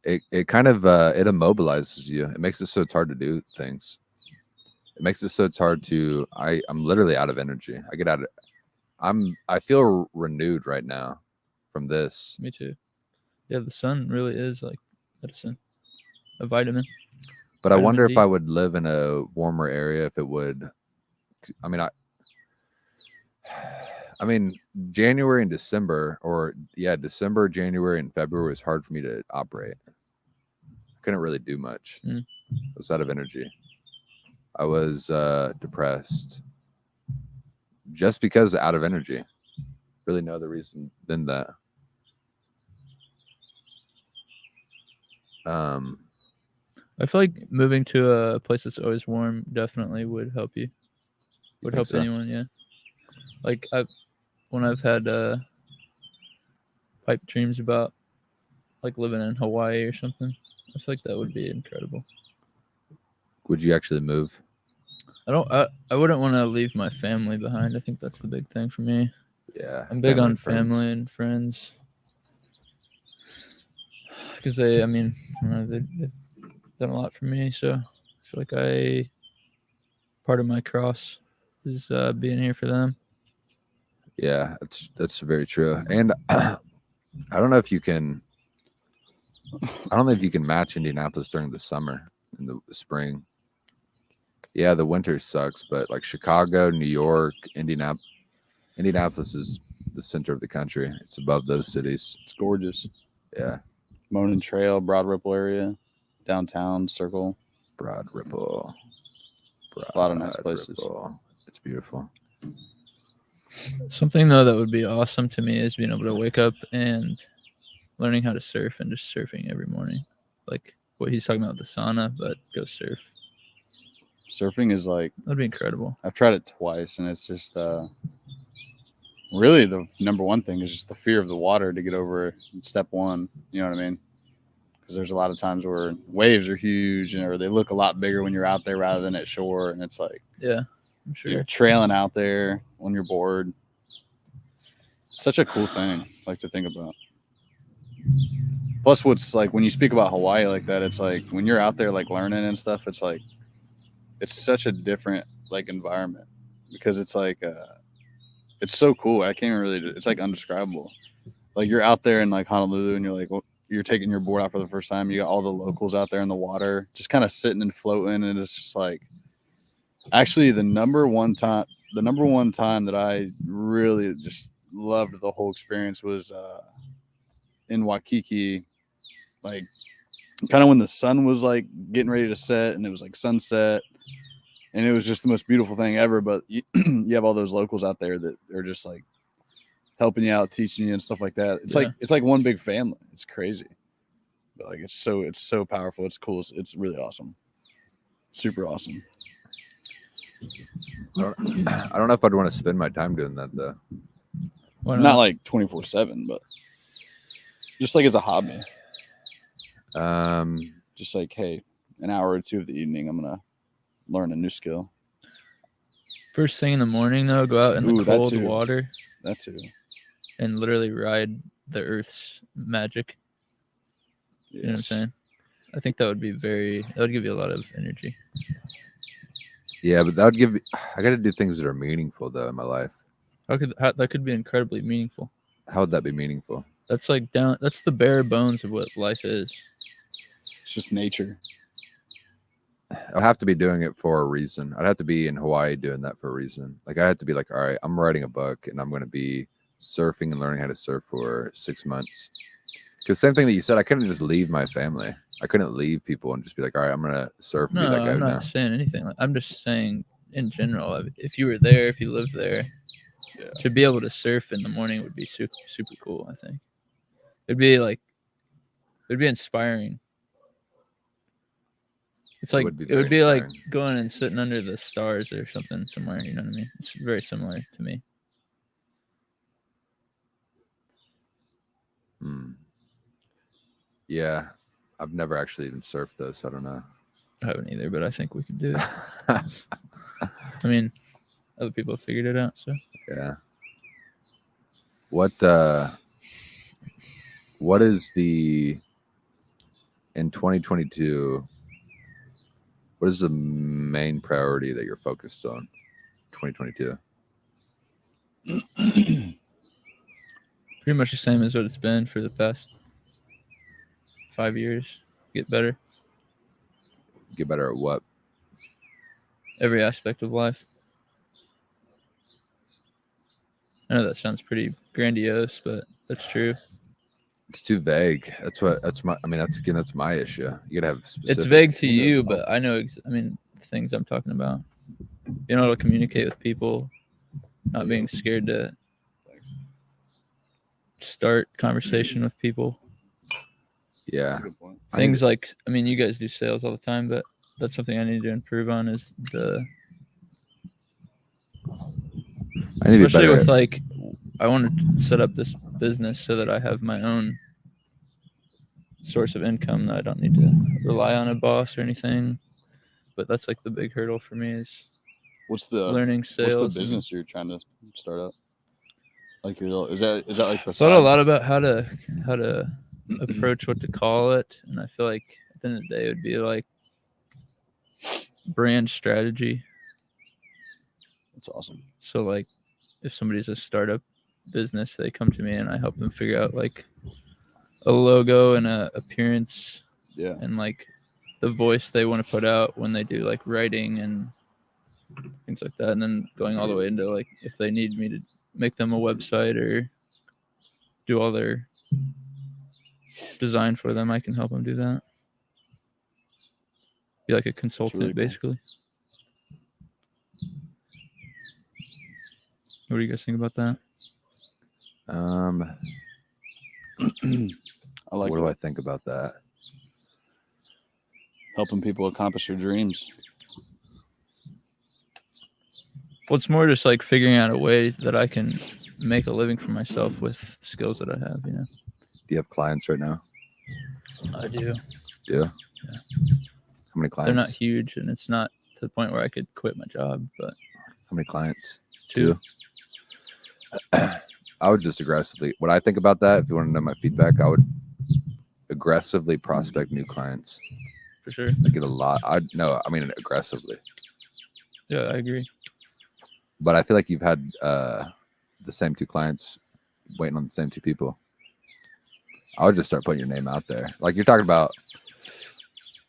[SPEAKER 4] It kind of it immobilizes you. It makes it so it's hard to do things. It makes it so it's hard to I'm literally out of energy. I feel renewed right now from this.
[SPEAKER 1] Me too. Yeah, the sun really is like medicine, a vitamin.
[SPEAKER 4] But I wonder
[SPEAKER 1] D.
[SPEAKER 4] if I would live in a warmer area, if it would. I mean, January and December, December, January, and February was hard for me to operate. I couldn't really do much. I was out of energy. I was depressed just because out of energy. Really no other reason than that.
[SPEAKER 1] I feel like moving to a place that's always warm definitely would help you. Would
[SPEAKER 4] think
[SPEAKER 1] help
[SPEAKER 4] so?
[SPEAKER 1] anyone, yeah. Like when I've had pipe dreams about like living in Hawaii or something, I feel like that would be incredible.
[SPEAKER 4] Would you actually move?
[SPEAKER 1] I wouldn't want to leave my family behind. I think that's the big thing for me.
[SPEAKER 4] Yeah.
[SPEAKER 1] I'm big
[SPEAKER 4] family
[SPEAKER 1] on
[SPEAKER 4] and friends.
[SPEAKER 1] family and friends. Because they, I mean, I don't know, they've done a lot for me. So I feel like part of my cross is being here for them.
[SPEAKER 4] Yeah, that's very true. And I don't know if you can. I don't know if you can match Indianapolis during the summer and the spring. Yeah, the winter sucks, but like Chicago, New York, Indianapolis is the center of the country. It's above those cities.
[SPEAKER 3] It's gorgeous.
[SPEAKER 4] Yeah,
[SPEAKER 3] Monon Trail, Broad Ripple area, downtown Circle.
[SPEAKER 4] Broad Ripple.
[SPEAKER 3] A lot of nice places.
[SPEAKER 4] Ripple. It's beautiful.
[SPEAKER 1] Something though that would be awesome to me is being able to wake up and learning how to surf and just surfing every morning. Like what he's talking about, the sauna, but go surf.
[SPEAKER 3] Surfing is like,
[SPEAKER 1] That'd be incredible.
[SPEAKER 3] I've tried it twice, and it's just really the number one thing is just the fear of the water to get over step one. You know what I mean? Because there's a lot of times where waves are huge, or they look a lot bigger when you're out there rather than at shore, and it's like,
[SPEAKER 1] Yeah, I'm sure.
[SPEAKER 3] you're trailing out there when you're bored. Such a cool thing, like, to think about. Plus, what's like when you speak about Hawaii like that, it's like when you're out there like learning and stuff, it's like it's such a different like environment because it's like it's so cool. I can't even really. It's like undescribable. Like you're out there in like Honolulu, and you're like, well, you're taking your board out for the first time. You got all the locals out there in the water, just kind of sitting and floating, and it's just like actually the number one time that I really just loved the whole experience was in Waikiki, like kind of when the sun was like getting ready to set and it was like sunset, and it was just the most beautiful thing ever. But you have all those locals out there that are just like helping you out, teaching you and stuff like that. It's like one big family. It's crazy, but like it's so powerful. It's cool. It's really awesome. Super awesome.
[SPEAKER 4] I don't know if I'd want to spend my time doing that though.
[SPEAKER 1] Why
[SPEAKER 3] Not like 24/7, but just like as a hobby. Just like, hey, an hour or two of the evening, I'm gonna learn a new skill.
[SPEAKER 1] First thing in the morning though, go out in the
[SPEAKER 3] Ooh, that
[SPEAKER 1] cold
[SPEAKER 3] too.
[SPEAKER 1] water
[SPEAKER 3] That too.
[SPEAKER 1] and literally ride the Earth's magic. You know what I'm
[SPEAKER 3] Yes.
[SPEAKER 1] saying? I think that would give you a lot of energy.
[SPEAKER 4] Yeah, but that would give. I got to do things that are meaningful though in my life.
[SPEAKER 1] That could be incredibly meaningful.
[SPEAKER 4] How would that be meaningful?
[SPEAKER 1] That's like that's the bare bones of what life is.
[SPEAKER 3] It's just nature.
[SPEAKER 4] I'd have to be doing it for a reason. I'd have to be in Hawaii doing that for a reason. Like I have to be like, all right, I'm writing a book and I'm going to be surfing and learning how to surf for 6 months. Because same thing that you said, I couldn't just leave my family. I couldn't leave people and just be like, all right, I'm going to surf and
[SPEAKER 1] No,
[SPEAKER 4] be that guy
[SPEAKER 1] I'm not
[SPEAKER 4] now.
[SPEAKER 1] saying anything. I'm just saying in general, if you were there, if you lived there,
[SPEAKER 3] Yeah.
[SPEAKER 1] to be able to surf in the morning would be super, super cool. I think it'd be inspiring. It's like
[SPEAKER 4] would be
[SPEAKER 1] it would
[SPEAKER 4] very
[SPEAKER 1] be like
[SPEAKER 4] inspiring.
[SPEAKER 1] going and sitting under the stars or something somewhere. You know what I mean? It's very similar to me.
[SPEAKER 4] Yeah, I've never actually even surfed though, so I don't know.
[SPEAKER 1] I haven't either, but I think we could do it. I mean, other people have figured it out. So
[SPEAKER 4] Yeah. What is the in 2022? What is the main priority that you're focused on? 2022.
[SPEAKER 1] pretty much the same as what it's been for the past 5 years. Get better.
[SPEAKER 4] Get better at what?
[SPEAKER 1] Every aspect of life. I know that sounds pretty grandiose, but that's true.
[SPEAKER 4] It's too vague. That's my issue. You gotta have specific.
[SPEAKER 1] It's vague to you, but I know. The things I'm talking about. Being able to communicate with people, not being scared to start conversation with people.
[SPEAKER 4] Yeah,
[SPEAKER 3] That's a good point.
[SPEAKER 1] things like, I mean, you guys do sales all the time, but that's something I need to improve on is
[SPEAKER 4] I need to be
[SPEAKER 1] especially
[SPEAKER 4] better
[SPEAKER 1] with
[SPEAKER 4] at-
[SPEAKER 1] like, I want to set up this business so that I have my own source of income, that I don't need to rely on a boss or anything. But that's like the big hurdle for me is
[SPEAKER 3] What's the
[SPEAKER 1] learning sales.
[SPEAKER 3] What's the business you're trying to start up? Like, is that like the
[SPEAKER 1] Thought a
[SPEAKER 3] side?
[SPEAKER 1] lot about how to approach what to call it, and I feel like at the end of the day it would be like brand strategy.
[SPEAKER 3] That's awesome.
[SPEAKER 1] So like if somebody's a startup business, they come to me and I help them figure out like a logo and a appearance
[SPEAKER 3] Yeah.
[SPEAKER 1] and like the voice they want to put out when they do like writing and things like that, and then going all the way into like if they need me to make them a website or do all their design for them, I can help them do that. Be like a consultant,
[SPEAKER 3] really cool.
[SPEAKER 1] basically. What do you guys think about that?
[SPEAKER 3] I like
[SPEAKER 4] what
[SPEAKER 3] it.
[SPEAKER 4] do I think about that?
[SPEAKER 3] Helping people accomplish their dreams.
[SPEAKER 1] Well, it's more just like figuring out a way that I can make a living for myself with skills that I have, you know.
[SPEAKER 4] Do you have clients right now?
[SPEAKER 1] I do.
[SPEAKER 4] Yeah. How many clients?
[SPEAKER 1] They're not huge, and it's not to the point where I could quit my job, but
[SPEAKER 4] How many clients?
[SPEAKER 1] 2.
[SPEAKER 4] I would just aggressively. What I think about that, if you want to know my feedback, I would aggressively prospect new clients.
[SPEAKER 1] For sure.
[SPEAKER 4] I get a lot. I mean aggressively.
[SPEAKER 1] Yeah, I agree.
[SPEAKER 4] But I feel like you've had the same 2 clients waiting on the same 2 people. I would just start putting your name out there. Like you're talking about.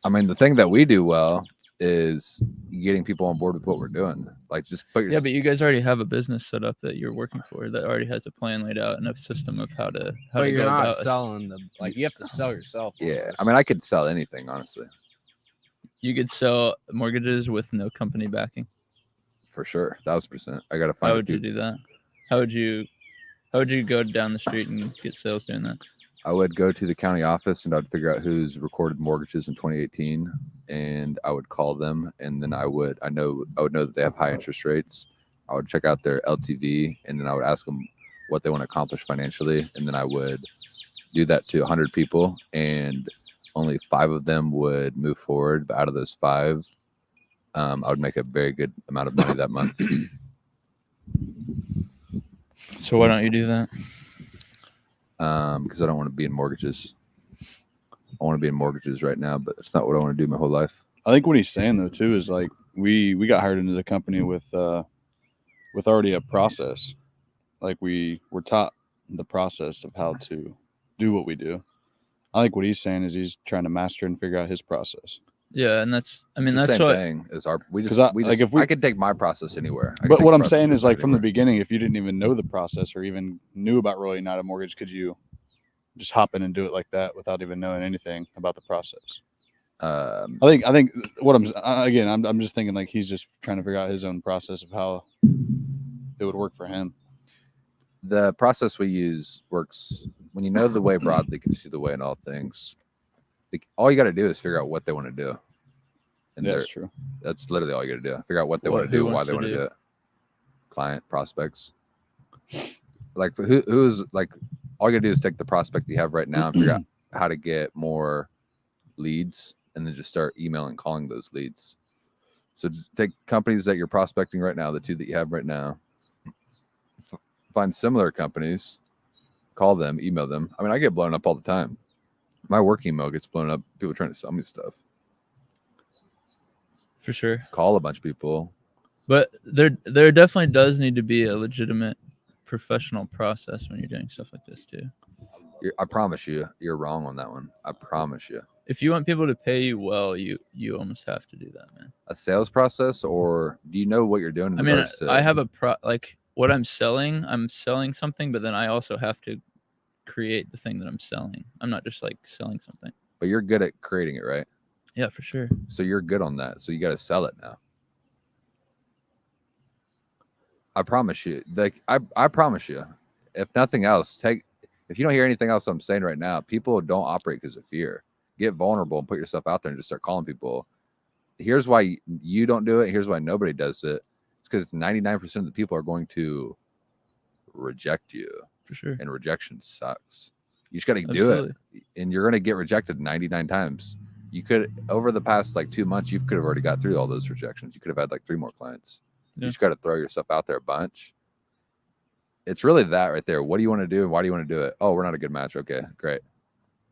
[SPEAKER 4] I mean, the thing that we do well is getting people on board with what we're doing. Like just put your
[SPEAKER 1] Yeah, but you guys already have a business set up that you're working for that already has a plan laid out and a system of how to
[SPEAKER 2] But
[SPEAKER 1] to
[SPEAKER 2] you're
[SPEAKER 1] go
[SPEAKER 2] not
[SPEAKER 1] about
[SPEAKER 2] selling the like. You have to sell yourself.
[SPEAKER 4] yeah. I mean, I could sell anything honestly,
[SPEAKER 1] You could sell mortgages with no company backing.
[SPEAKER 4] for sure, 1000%. I gotta
[SPEAKER 1] How
[SPEAKER 4] find.
[SPEAKER 1] would you do that? How would you go down the street and get sales doing that?
[SPEAKER 4] I would go to the county office and I'd figure out who's recorded mortgages in 2018, and I would call them, and then I would know that they have high interest rates. I would check out their LTV, and then I would ask them what they want to accomplish financially, and then I would do that to 100 people, and only 5 of them would move forward. But out of those 5, I would make a very good amount of money that month.
[SPEAKER 1] So why don't you do that?
[SPEAKER 4] Because I don't want to be in mortgages. I want to be in mortgages right now, but it's not what I want to do my whole life.
[SPEAKER 3] I think what he's saying though too is like we got hired into the company with already a process. Like we were taught the process of how to do what we do. I think what he's saying is he's trying to master and figure out his process.
[SPEAKER 1] Yeah, and that's I mean
[SPEAKER 4] It's the
[SPEAKER 1] that's
[SPEAKER 4] same
[SPEAKER 1] what
[SPEAKER 4] thing as our. We
[SPEAKER 3] 'Cause
[SPEAKER 4] just,
[SPEAKER 3] I
[SPEAKER 4] I could take my process anywhere. I could
[SPEAKER 3] But
[SPEAKER 4] take
[SPEAKER 3] what
[SPEAKER 4] the
[SPEAKER 3] I'm
[SPEAKER 4] process
[SPEAKER 3] saying is like from the
[SPEAKER 4] anywhere.
[SPEAKER 3] beginning, if you didn't even know the process or even knew about rolling out a mortgage, could you just hop in and do it like that without even knowing anything about the process? I think what I'm just thinking like he's just trying to figure out his own process of how it would work for him.
[SPEAKER 4] The process we use works when you know the way broadly, you can see the way in all things. All you got to do is figure out what they want to do. And
[SPEAKER 3] Yeah, that's true.
[SPEAKER 4] that's literally all you got to do. Figure out what they
[SPEAKER 1] What-
[SPEAKER 4] want to
[SPEAKER 1] who
[SPEAKER 4] do, why
[SPEAKER 1] wants
[SPEAKER 4] they
[SPEAKER 1] to
[SPEAKER 4] want to
[SPEAKER 1] do?
[SPEAKER 4] do it. Client, prospects. Like who's like, all you got to do is take the prospect you have right now and figure out how to get more leads, and then just start emailing, calling those leads. So just take companies that you're prospecting right now, the 2 that you have right now, find similar companies, call them, email them. I mean, I get blown up all the time. My work email gets blown up. People trying to sell me stuff.
[SPEAKER 1] for sure.
[SPEAKER 4] Call a bunch of people.
[SPEAKER 1] But there definitely does need to be a legitimate professional process when you're doing stuff like this too.
[SPEAKER 4] I promise you, you're wrong on that one. I promise you.
[SPEAKER 1] If you want people to pay you well, you almost have to do that, man.
[SPEAKER 4] A sales process, or do you know what you're doing?
[SPEAKER 1] I mean, I have like what I'm selling something, but then I also have to create the thing that I'm selling. I'm not just like selling something.
[SPEAKER 4] But you're good at creating it, right?
[SPEAKER 1] Yeah, for sure.
[SPEAKER 4] So you're good on that. So you got to sell it now. I promise you. Like I promise you. If nothing else, if you don't hear anything else I'm saying right now, people don't operate because of fear. Get vulnerable and put yourself out there and just start calling people. Here's why you don't do it. Here's why nobody does it. It's because 99% of the people are going to reject you.
[SPEAKER 1] For sure.
[SPEAKER 4] And rejection sucks. You just got to do it. And you're going to get rejected 99 times. You could, over the past like 2 months, you could have already got through all those rejections. You could have had like 3 more clients. Yeah. You just got to throw yourself out there a bunch. It's really that right there. What do you want to do? And why do you want to do it? Oh, we're not a good match. Okay, great.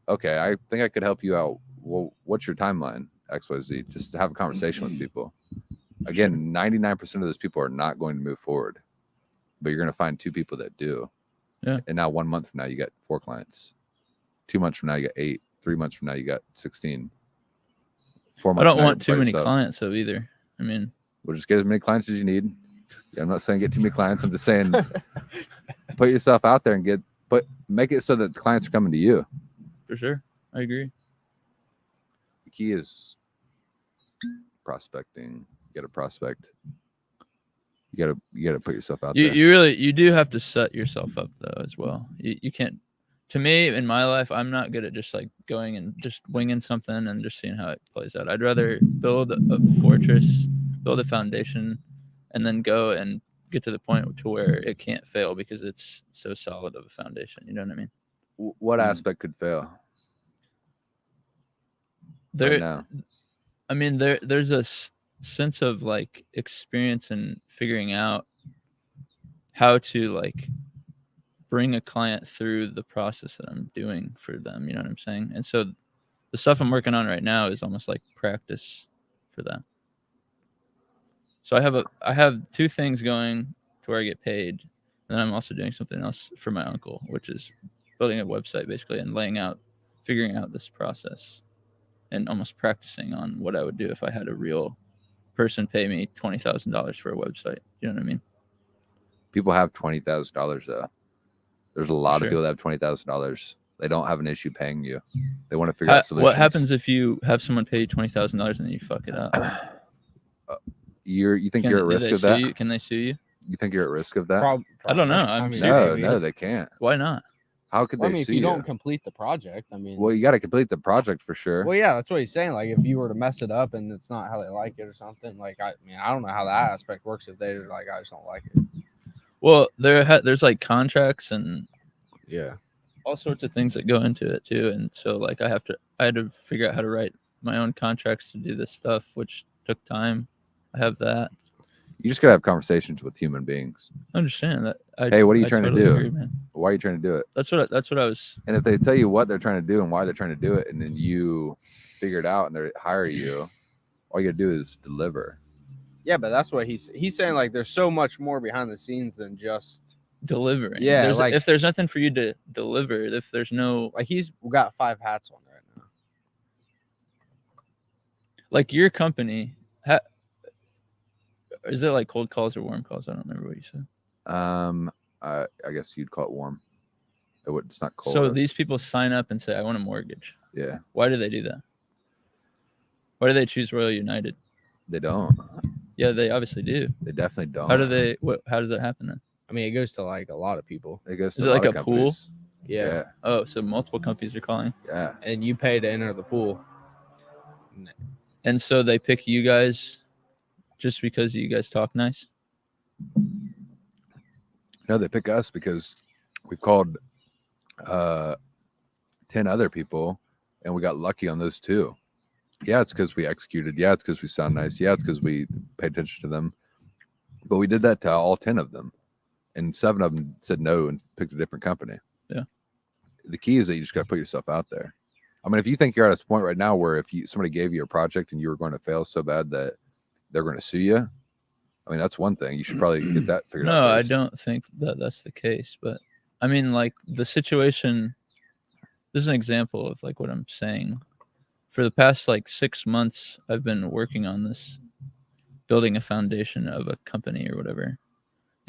[SPEAKER 4] Okay, I think I could help you out. Well, what's your timeline? XYZ. Just to have a conversation with people. Again, 99% of those people are not going to move forward, but you're going to find 2 people that do.
[SPEAKER 1] Yeah.
[SPEAKER 4] And now 1 month from now, you got 4 clients. 2 months from now, you got 8. 3 months from now, you got 16. 4 months.
[SPEAKER 1] I don't want too many clients though either. I mean,
[SPEAKER 4] we'll just get as many clients as you need. Yeah, I'm not saying get too many clients. I'm just saying put yourself out there and make it so that the clients are coming to you.
[SPEAKER 1] For sure. I agree.
[SPEAKER 4] The key is prospecting. You got to prospect. You got to put yourself out there.
[SPEAKER 1] You do have to set yourself up though as well. You can't. To me, in my life, I'm not good at just like going and just winging something and just seeing how it plays out. I'd rather build a fortress, build a foundation, and then go and get to the point to where it can't fail because it's so solid of a foundation. You know what I mean?
[SPEAKER 4] What aspect could fail?
[SPEAKER 1] Right now? I mean, there's a sense of like experience in figuring out how to like bring a client through the process that I'm doing for them. You know what I'm saying? And so the stuff I'm working on right now is almost like practice for that. So I have 2 things going to where I get paid. And then I'm also doing something else for my uncle, which is building a website basically and figuring out this process and almost practicing on what I would do if I had a real person pay me $20,000 for a website. You know what I mean?
[SPEAKER 4] People have $20,000 though. There's a lot of people that have $20,000. They don't have an issue paying you. They want to figure out solutions.
[SPEAKER 1] What happens if you have someone pay you $20,000 and then you fuck it up?
[SPEAKER 4] You think you're at risk of that?
[SPEAKER 1] Can they sue you?
[SPEAKER 4] You think you're at risk of that?
[SPEAKER 1] I don't know.
[SPEAKER 4] No, they can't.
[SPEAKER 1] Why not?
[SPEAKER 4] How could they sue you?
[SPEAKER 2] If you don't complete the project,
[SPEAKER 4] well, you got to complete the project for sure.
[SPEAKER 2] Well, yeah, that's what he's saying. Like, if you were to mess it up and it's not how they like it or something, like, I don't know how that aspect works if they're like, I just don't like it.
[SPEAKER 1] Well, there's like contracts and
[SPEAKER 2] yeah,
[SPEAKER 1] all sorts of things that go into it too. And so like I had to figure out how to write my own contracts to do this stuff, which took time. I have that.
[SPEAKER 4] You just gotta have conversations with human beings.
[SPEAKER 1] I understand that.
[SPEAKER 4] Hey, what are you trying
[SPEAKER 1] totally
[SPEAKER 4] to do?
[SPEAKER 1] Agree, man.
[SPEAKER 4] Why are you trying to do it?
[SPEAKER 1] That's what I was.
[SPEAKER 4] And if they tell you what they're trying to do and why they're trying to do it, and then you figure it out and they hire you, all you gotta do is deliver.
[SPEAKER 2] Yeah, but that's what he's saying. Like, there's so much more behind the scenes than just
[SPEAKER 1] delivering.
[SPEAKER 2] Yeah,
[SPEAKER 1] if there's nothing for you to deliver, if there's no
[SPEAKER 2] like, he's got 5 hats on right now.
[SPEAKER 1] Like your company, is it like cold calls or warm calls? I don't remember what you said.
[SPEAKER 4] I guess you'd call it warm. It's not cold.
[SPEAKER 1] So these people sign up and say, "I want a mortgage."
[SPEAKER 4] Yeah.
[SPEAKER 1] Why do they do that? Why do they choose Royal United?
[SPEAKER 4] They don't.
[SPEAKER 1] Yeah, they obviously do.
[SPEAKER 4] They definitely don't.
[SPEAKER 1] How does that happen then?
[SPEAKER 2] I mean, it goes to like a lot of people.
[SPEAKER 4] It goes to
[SPEAKER 1] Is it like a pool?
[SPEAKER 2] Yeah.
[SPEAKER 1] Oh, so multiple companies are calling.
[SPEAKER 4] Yeah.
[SPEAKER 2] And you pay to enter the pool.
[SPEAKER 1] And so they pick you guys just because you guys talk nice?
[SPEAKER 4] No, they pick us because we've called 10 other people and we got lucky on those 2. Yeah, it's because we executed. Yeah, it's because we sound nice. Yeah, it's because we paid attention to them. But we did that to all 10 of them. And 7 of them said no and picked a different company.
[SPEAKER 1] Yeah.
[SPEAKER 4] The key is that you just got to put yourself out there. I mean, if you think you're at a point right now where if somebody gave you a project and you were going to fail so bad that they're going to sue you, I mean, that's one thing. You should probably get that figured out.
[SPEAKER 1] No, I don't think that that's the case. But I mean, like the situation, this is an example of like what I'm saying. For the past like 6 months, I've been working on this, building a foundation of a company or whatever.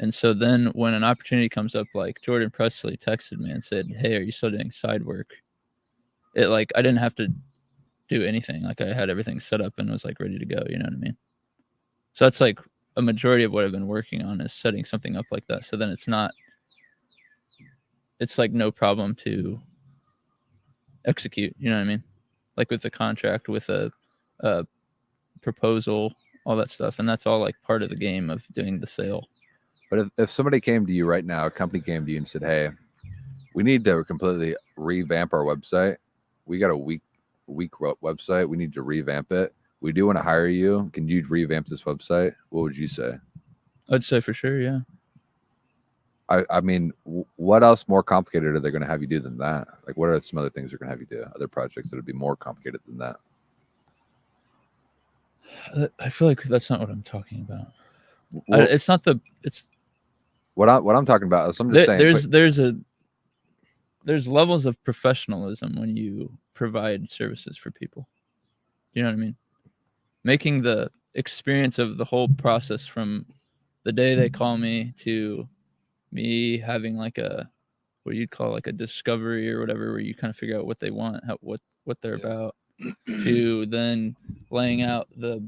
[SPEAKER 1] And so then when an opportunity comes up, like Jordan Presley texted me and said, "Hey, are you still doing side work?" It like, I didn't have to do anything. Like I had everything set up and was like ready to go. You know what I mean? So that's like a majority of what I've been working on is setting something up like that. So then it's like no problem to execute. You know what I mean? like with the contract, with a proposal, all that stuff, and that's all like part of the game of doing the sale.
[SPEAKER 4] But if somebody came to you right now, a company came to you and said, "Hey, we need to completely revamp our website. We got a weak website. We need to revamp it. We do want to hire you. Can you revamp this website?" What would you say?
[SPEAKER 1] I'd say for sure, yeah.
[SPEAKER 4] I mean, what else more complicated are they going to have you do than that? Like, what are some other things they're going to have you do? Other projects that would be more complicated than that?
[SPEAKER 1] I feel like that's not what I'm talking about.
[SPEAKER 4] Well,
[SPEAKER 1] It's not the. It's
[SPEAKER 4] what I'm talking about is I'm just saying.
[SPEAKER 1] There's levels of professionalism when you provide services for people. You know what I mean? Making the experience of the whole process from the day they call me to me having like what you'd call like a discovery or whatever, where you kind of figure out what they want, what they're about, to then laying out the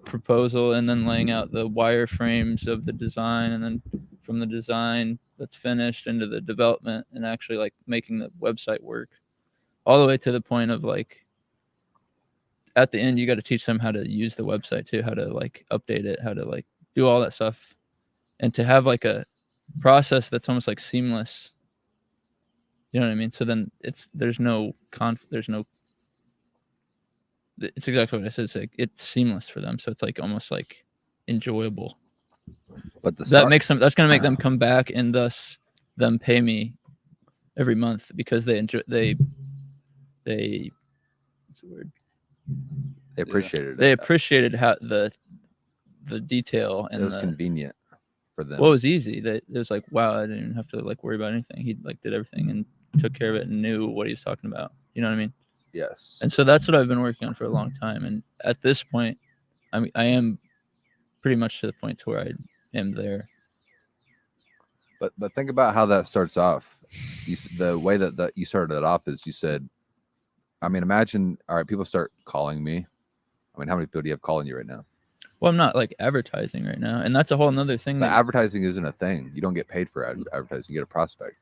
[SPEAKER 1] proposal and then laying out the wireframes of the design, and then from the design that's finished into the development and actually like making the website work, all the way to the point of like at the end you got to teach them how to use the website too, how to like update it, how to like do all that stuff, and to have like a process that's almost like seamless. You know what I mean? So then there's no it's exactly what I said. It's like it's seamless for them, so it's like almost like enjoyable.
[SPEAKER 4] But
[SPEAKER 1] that's going to make them come back, and thus them pay me every month because they enjoy what's the word?
[SPEAKER 4] They appreciated it.
[SPEAKER 1] They appreciated how the detail, and
[SPEAKER 4] it was convenient for them.
[SPEAKER 1] Well, it was easy. It was like, wow, I didn't even have to like worry about anything. He like did everything and took care of it and knew what he was talking about. You know what I mean?
[SPEAKER 4] Yes.
[SPEAKER 1] And so that's what I've been working on for a long time. And at this point, I am pretty much to the point to where I am there.
[SPEAKER 4] But think about how that starts off. The way that you started it off is you said, I mean, imagine, all right, people start calling me. I mean, how many people do you have calling you right now?
[SPEAKER 1] Well, I'm not like advertising right now, and that's a whole nother thing.
[SPEAKER 4] But advertising isn't a thing. You don't get paid for advertising. You get a prospect.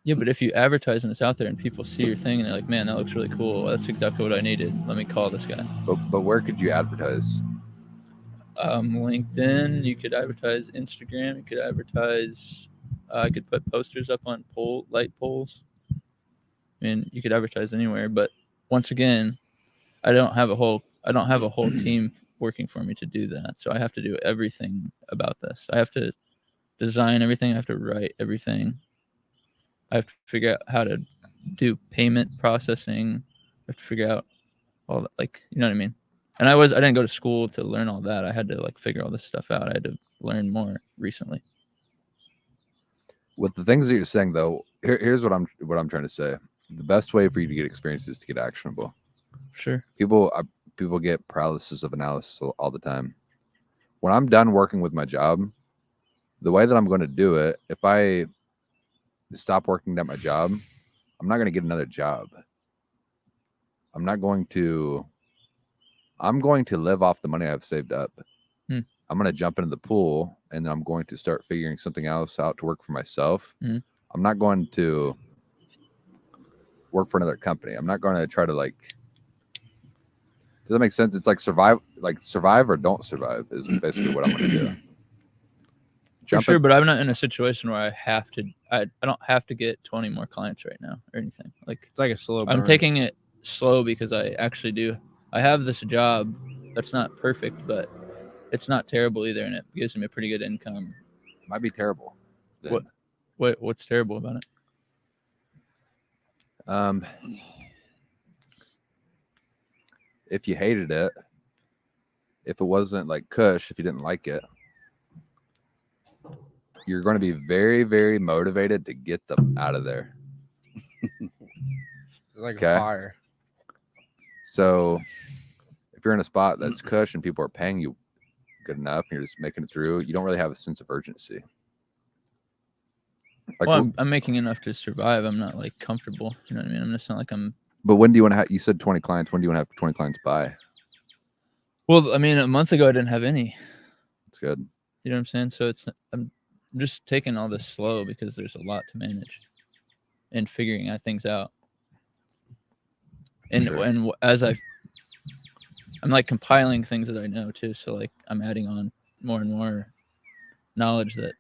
[SPEAKER 1] Yeah, but if you advertise and it's out there and people see your thing and they're like, man, that looks really cool. That's exactly what I needed. Let me call this guy.
[SPEAKER 4] But where could you advertise?
[SPEAKER 1] LinkedIn. You could advertise Instagram. You could advertise. I could put posters up on light poles. I mean, you could advertise anywhere. But once again, I don't have a whole team working for me to do that. So I have to do everything about this. I have to design everything. I have to write everything. I have to figure out how to do payment processing. I have to figure out all that, like, you know what I mean? And I didn't go to school to learn all that. I had to like figure all this stuff out. I had to learn more recently.
[SPEAKER 4] With the things that you're saying though, here's what I'm trying to say. The best way for you to get experience is to get actionable.
[SPEAKER 1] Sure.
[SPEAKER 4] People get paralysis of analysis all the time. When I'm done working with my job, the way that I'm going to do it, if I stop working at my job, I'm not going to get another job. I'm going to live off the money I've saved up. I'm going to jump into the pool, and then I'm going to start figuring something else out to work for myself. I'm not going to work for another company. I'm not going to try to like, does that make sense? It's like survive or don't survive is basically what I'm going to do.
[SPEAKER 1] Sure, but I'm not in a situation where I have to. I don't have to get 20 more clients right now or anything. Like,
[SPEAKER 2] it's like a slow burn.
[SPEAKER 1] I'm taking it slow because I actually do. I have this job that's not perfect, but it's not terrible either, and it gives me a pretty good income.
[SPEAKER 4] Might be terrible.
[SPEAKER 1] Then. What's terrible about it?
[SPEAKER 4] If you hated it, if it wasn't like Kush, if you didn't like it, you're going to be very, very motivated to get them out of there.
[SPEAKER 2] It's like a fire.
[SPEAKER 4] So if you're in a spot that's Kush and people are paying you good enough and you're just making it through, you don't really have a sense of urgency.
[SPEAKER 1] Like, well, I'm making enough to survive. I'm not like comfortable. You know what I mean? I'm just not like I'm.
[SPEAKER 4] But when do you want to have? You said 20 clients. When do you want to have 20 clients by?
[SPEAKER 1] Well, I mean, a month ago I didn't have any.
[SPEAKER 4] That's good.
[SPEAKER 1] You know what I'm saying? So I'm just taking all this slow because there's a lot to manage and figuring things out. And
[SPEAKER 4] Sure.
[SPEAKER 1] as I'm like compiling things that I know too, so like I'm adding on more and more knowledge that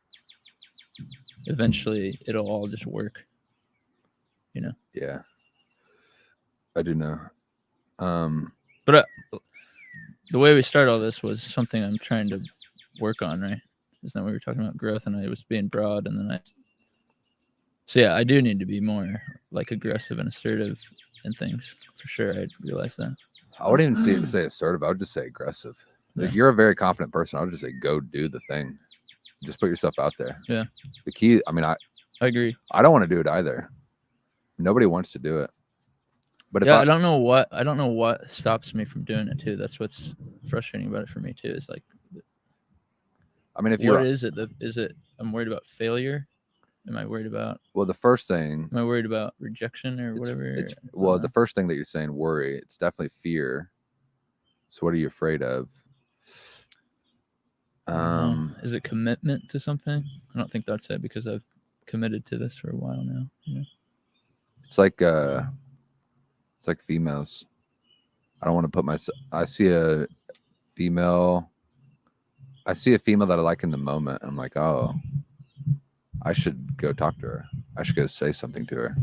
[SPEAKER 1] eventually it'll all just work.
[SPEAKER 4] Yeah. I do know.
[SPEAKER 1] But the way we started all this was something I'm trying to work on, right? Isn't that we were talking about growth, and I was being broad, and then so yeah, I do need to be more like aggressive and assertive in things for sure. I realize that.
[SPEAKER 4] I wouldn't even say assertive. I would just say aggressive. Like
[SPEAKER 1] Yeah.
[SPEAKER 4] you're a very confident person. I would just say go do the thing. Just put yourself out there.
[SPEAKER 1] Yeah.
[SPEAKER 4] The key. I mean, I
[SPEAKER 1] agree.
[SPEAKER 4] I don't want to do it either. Nobody wants to do it. But if
[SPEAKER 1] I don't know what stops me from doing it too. That's what's frustrating about it for me too. Is like,
[SPEAKER 4] I mean, if
[SPEAKER 1] what is it? Is it I'm worried about failure? Am I worried about?
[SPEAKER 4] Well, the first thing.
[SPEAKER 1] Am I worried about rejection or whatever?
[SPEAKER 4] Well, the first thing that you're saying, worry. It's definitely fear. So what are you afraid of?
[SPEAKER 1] Is it commitment to something? I don't think that's it because I've committed to this for a while now. Yeah.
[SPEAKER 4] It's like females. I don't want to put myself. I see a female that I like in the moment. I'm like, oh, I should go talk to her. I should go say something to her.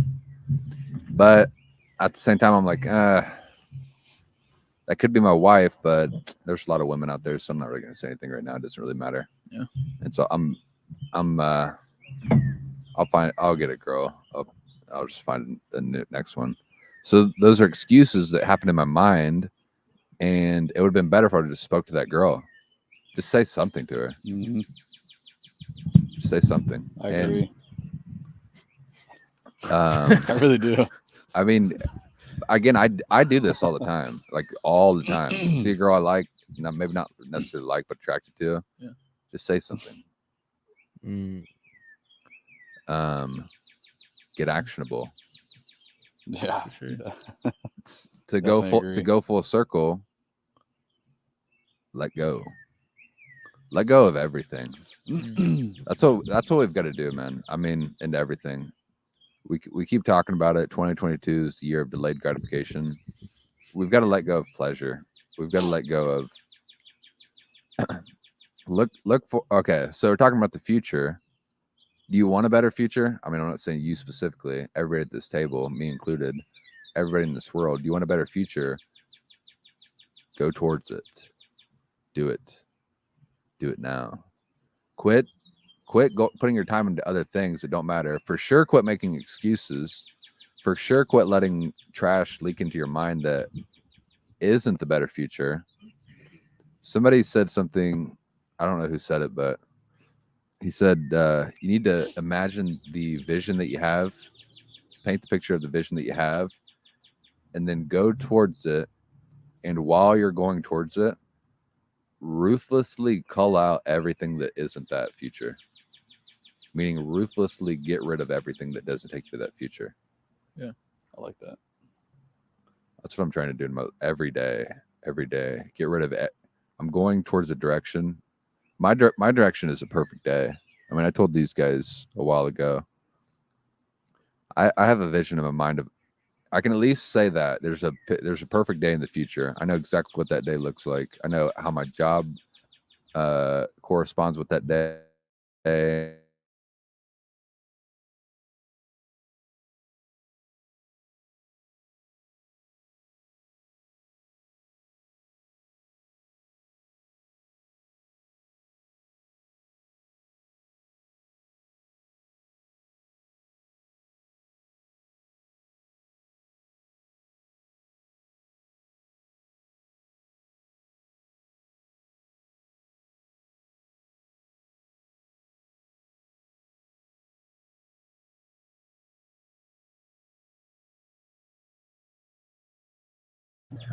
[SPEAKER 4] But at the same time, I'm like, that could be my wife, but there's a lot of women out there, so I'm not really gonna say anything right now. It doesn't really matter.
[SPEAKER 1] Yeah.
[SPEAKER 4] And so I'll get a girl. I'll just find the next one. So those are excuses that happen in my mind, and it would have been better if I just spoke to that girl. Just say something to her.
[SPEAKER 3] Mm-hmm.
[SPEAKER 4] Just say something.
[SPEAKER 3] I agree.
[SPEAKER 4] And,
[SPEAKER 3] I really do.
[SPEAKER 4] I mean, again, I do this all the time, like all the time. See a girl I like, maybe not necessarily like, but attracted to.
[SPEAKER 1] Yeah.
[SPEAKER 4] Just say something. Get actionable.
[SPEAKER 3] Yeah.
[SPEAKER 1] For sure.
[SPEAKER 4] To go full circle. Let go. Let go of everything. That's what we've got to do, man. I mean, into everything. We keep talking about it. 2022 is the year of delayed gratification. We've got to let go of pleasure. We've got to let go of look for. Okay, so we're talking about the future. Do you want a better future? I mean, I'm not saying you specifically. Everybody at this table, me included, everybody in this world. Do you want a better future? Go towards it. Do it. Do it now. Quit putting your time into other things that don't matter. For sure, quit making excuses. For sure, quit letting trash leak into your mind that isn't the better future. Somebody said something, I don't know who said it, but he said you need to imagine the vision that you have, paint the picture of the vision that you have, and then go towards it. And while you're going towards it, ruthlessly cull out everything that isn't that future. Meaning ruthlessly get rid of everything that doesn't take you to that future.
[SPEAKER 1] Yeah.
[SPEAKER 3] I like that.
[SPEAKER 4] That's what I'm trying to do every day. Every day. Get rid of it. I'm going towards a direction. My direction is a perfect day. I mean, I told these guys a while ago. I have a vision in my mind of, I can at least say that there's a perfect day in the future. I know exactly what that day looks like. I know how my job corresponds with that day.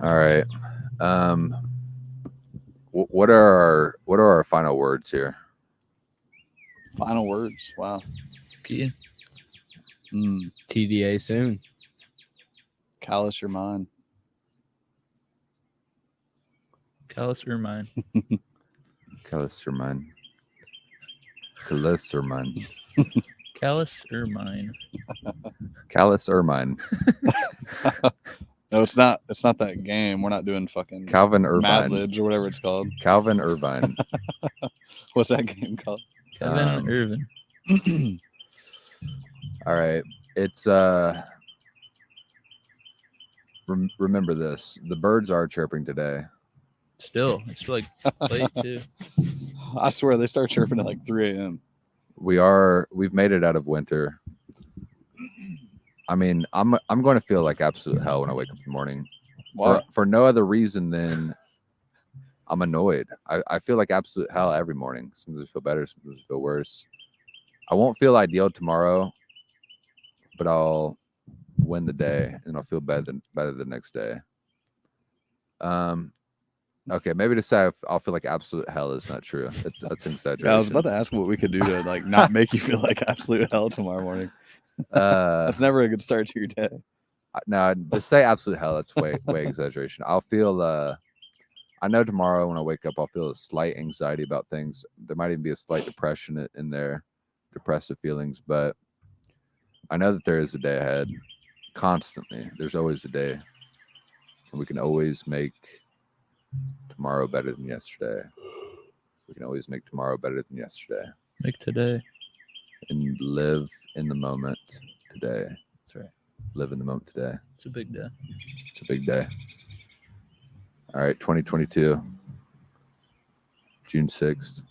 [SPEAKER 4] All right. What are our final words here?
[SPEAKER 3] Final words. Wow.
[SPEAKER 1] Keaton.
[SPEAKER 2] TDA soon.
[SPEAKER 3] Callous your mind.
[SPEAKER 1] Callous Ermine.
[SPEAKER 4] Callous Ermine. Callous Ermine.
[SPEAKER 1] Callous Ermine.
[SPEAKER 4] Callous Ermine.
[SPEAKER 3] No, it's not. It's not that game. We're not doing fucking
[SPEAKER 4] Calvin
[SPEAKER 3] Mad
[SPEAKER 4] Irvine.
[SPEAKER 3] Libs or whatever it's called.
[SPEAKER 4] Calvin Irvine.
[SPEAKER 3] What's that game called?
[SPEAKER 1] Kevin Irvin.
[SPEAKER 4] All right. It's remember this. The birds are chirping today.
[SPEAKER 1] Still, it's like late too.
[SPEAKER 3] I swear they start chirping at like 3 a.m.
[SPEAKER 4] We've made it out of winter. I mean, I'm going to feel like absolute hell when I wake up in the morning.
[SPEAKER 3] Why?
[SPEAKER 4] For no other reason than I'm annoyed. I feel like absolute hell every morning. Sometimes I feel better, sometimes I feel worse. I won't feel ideal tomorrow, but I'll win the day and I'll feel better the next day. Okay, maybe to say I'll feel like absolute hell is not true. That's an exaggeration.
[SPEAKER 3] Yeah, I was about to ask what we could do to like not make you feel like absolute hell tomorrow morning. That's never a good start to your day.
[SPEAKER 4] No, to say absolute hell, that's way exaggeration. I'll feel I know tomorrow when I wake up, I'll feel a slight anxiety about things. There might even be a slight depression in there, depressive feelings, but I know that there is a day ahead. Constantly, there's always a day, and we can always make tomorrow better than yesterday. We can always make tomorrow better than yesterday.
[SPEAKER 1] Make today.
[SPEAKER 4] And live in the moment today.
[SPEAKER 1] That's right.
[SPEAKER 4] Live in the moment today.
[SPEAKER 1] It's a big day.
[SPEAKER 4] It's a big day. All right, 2022, June 6th.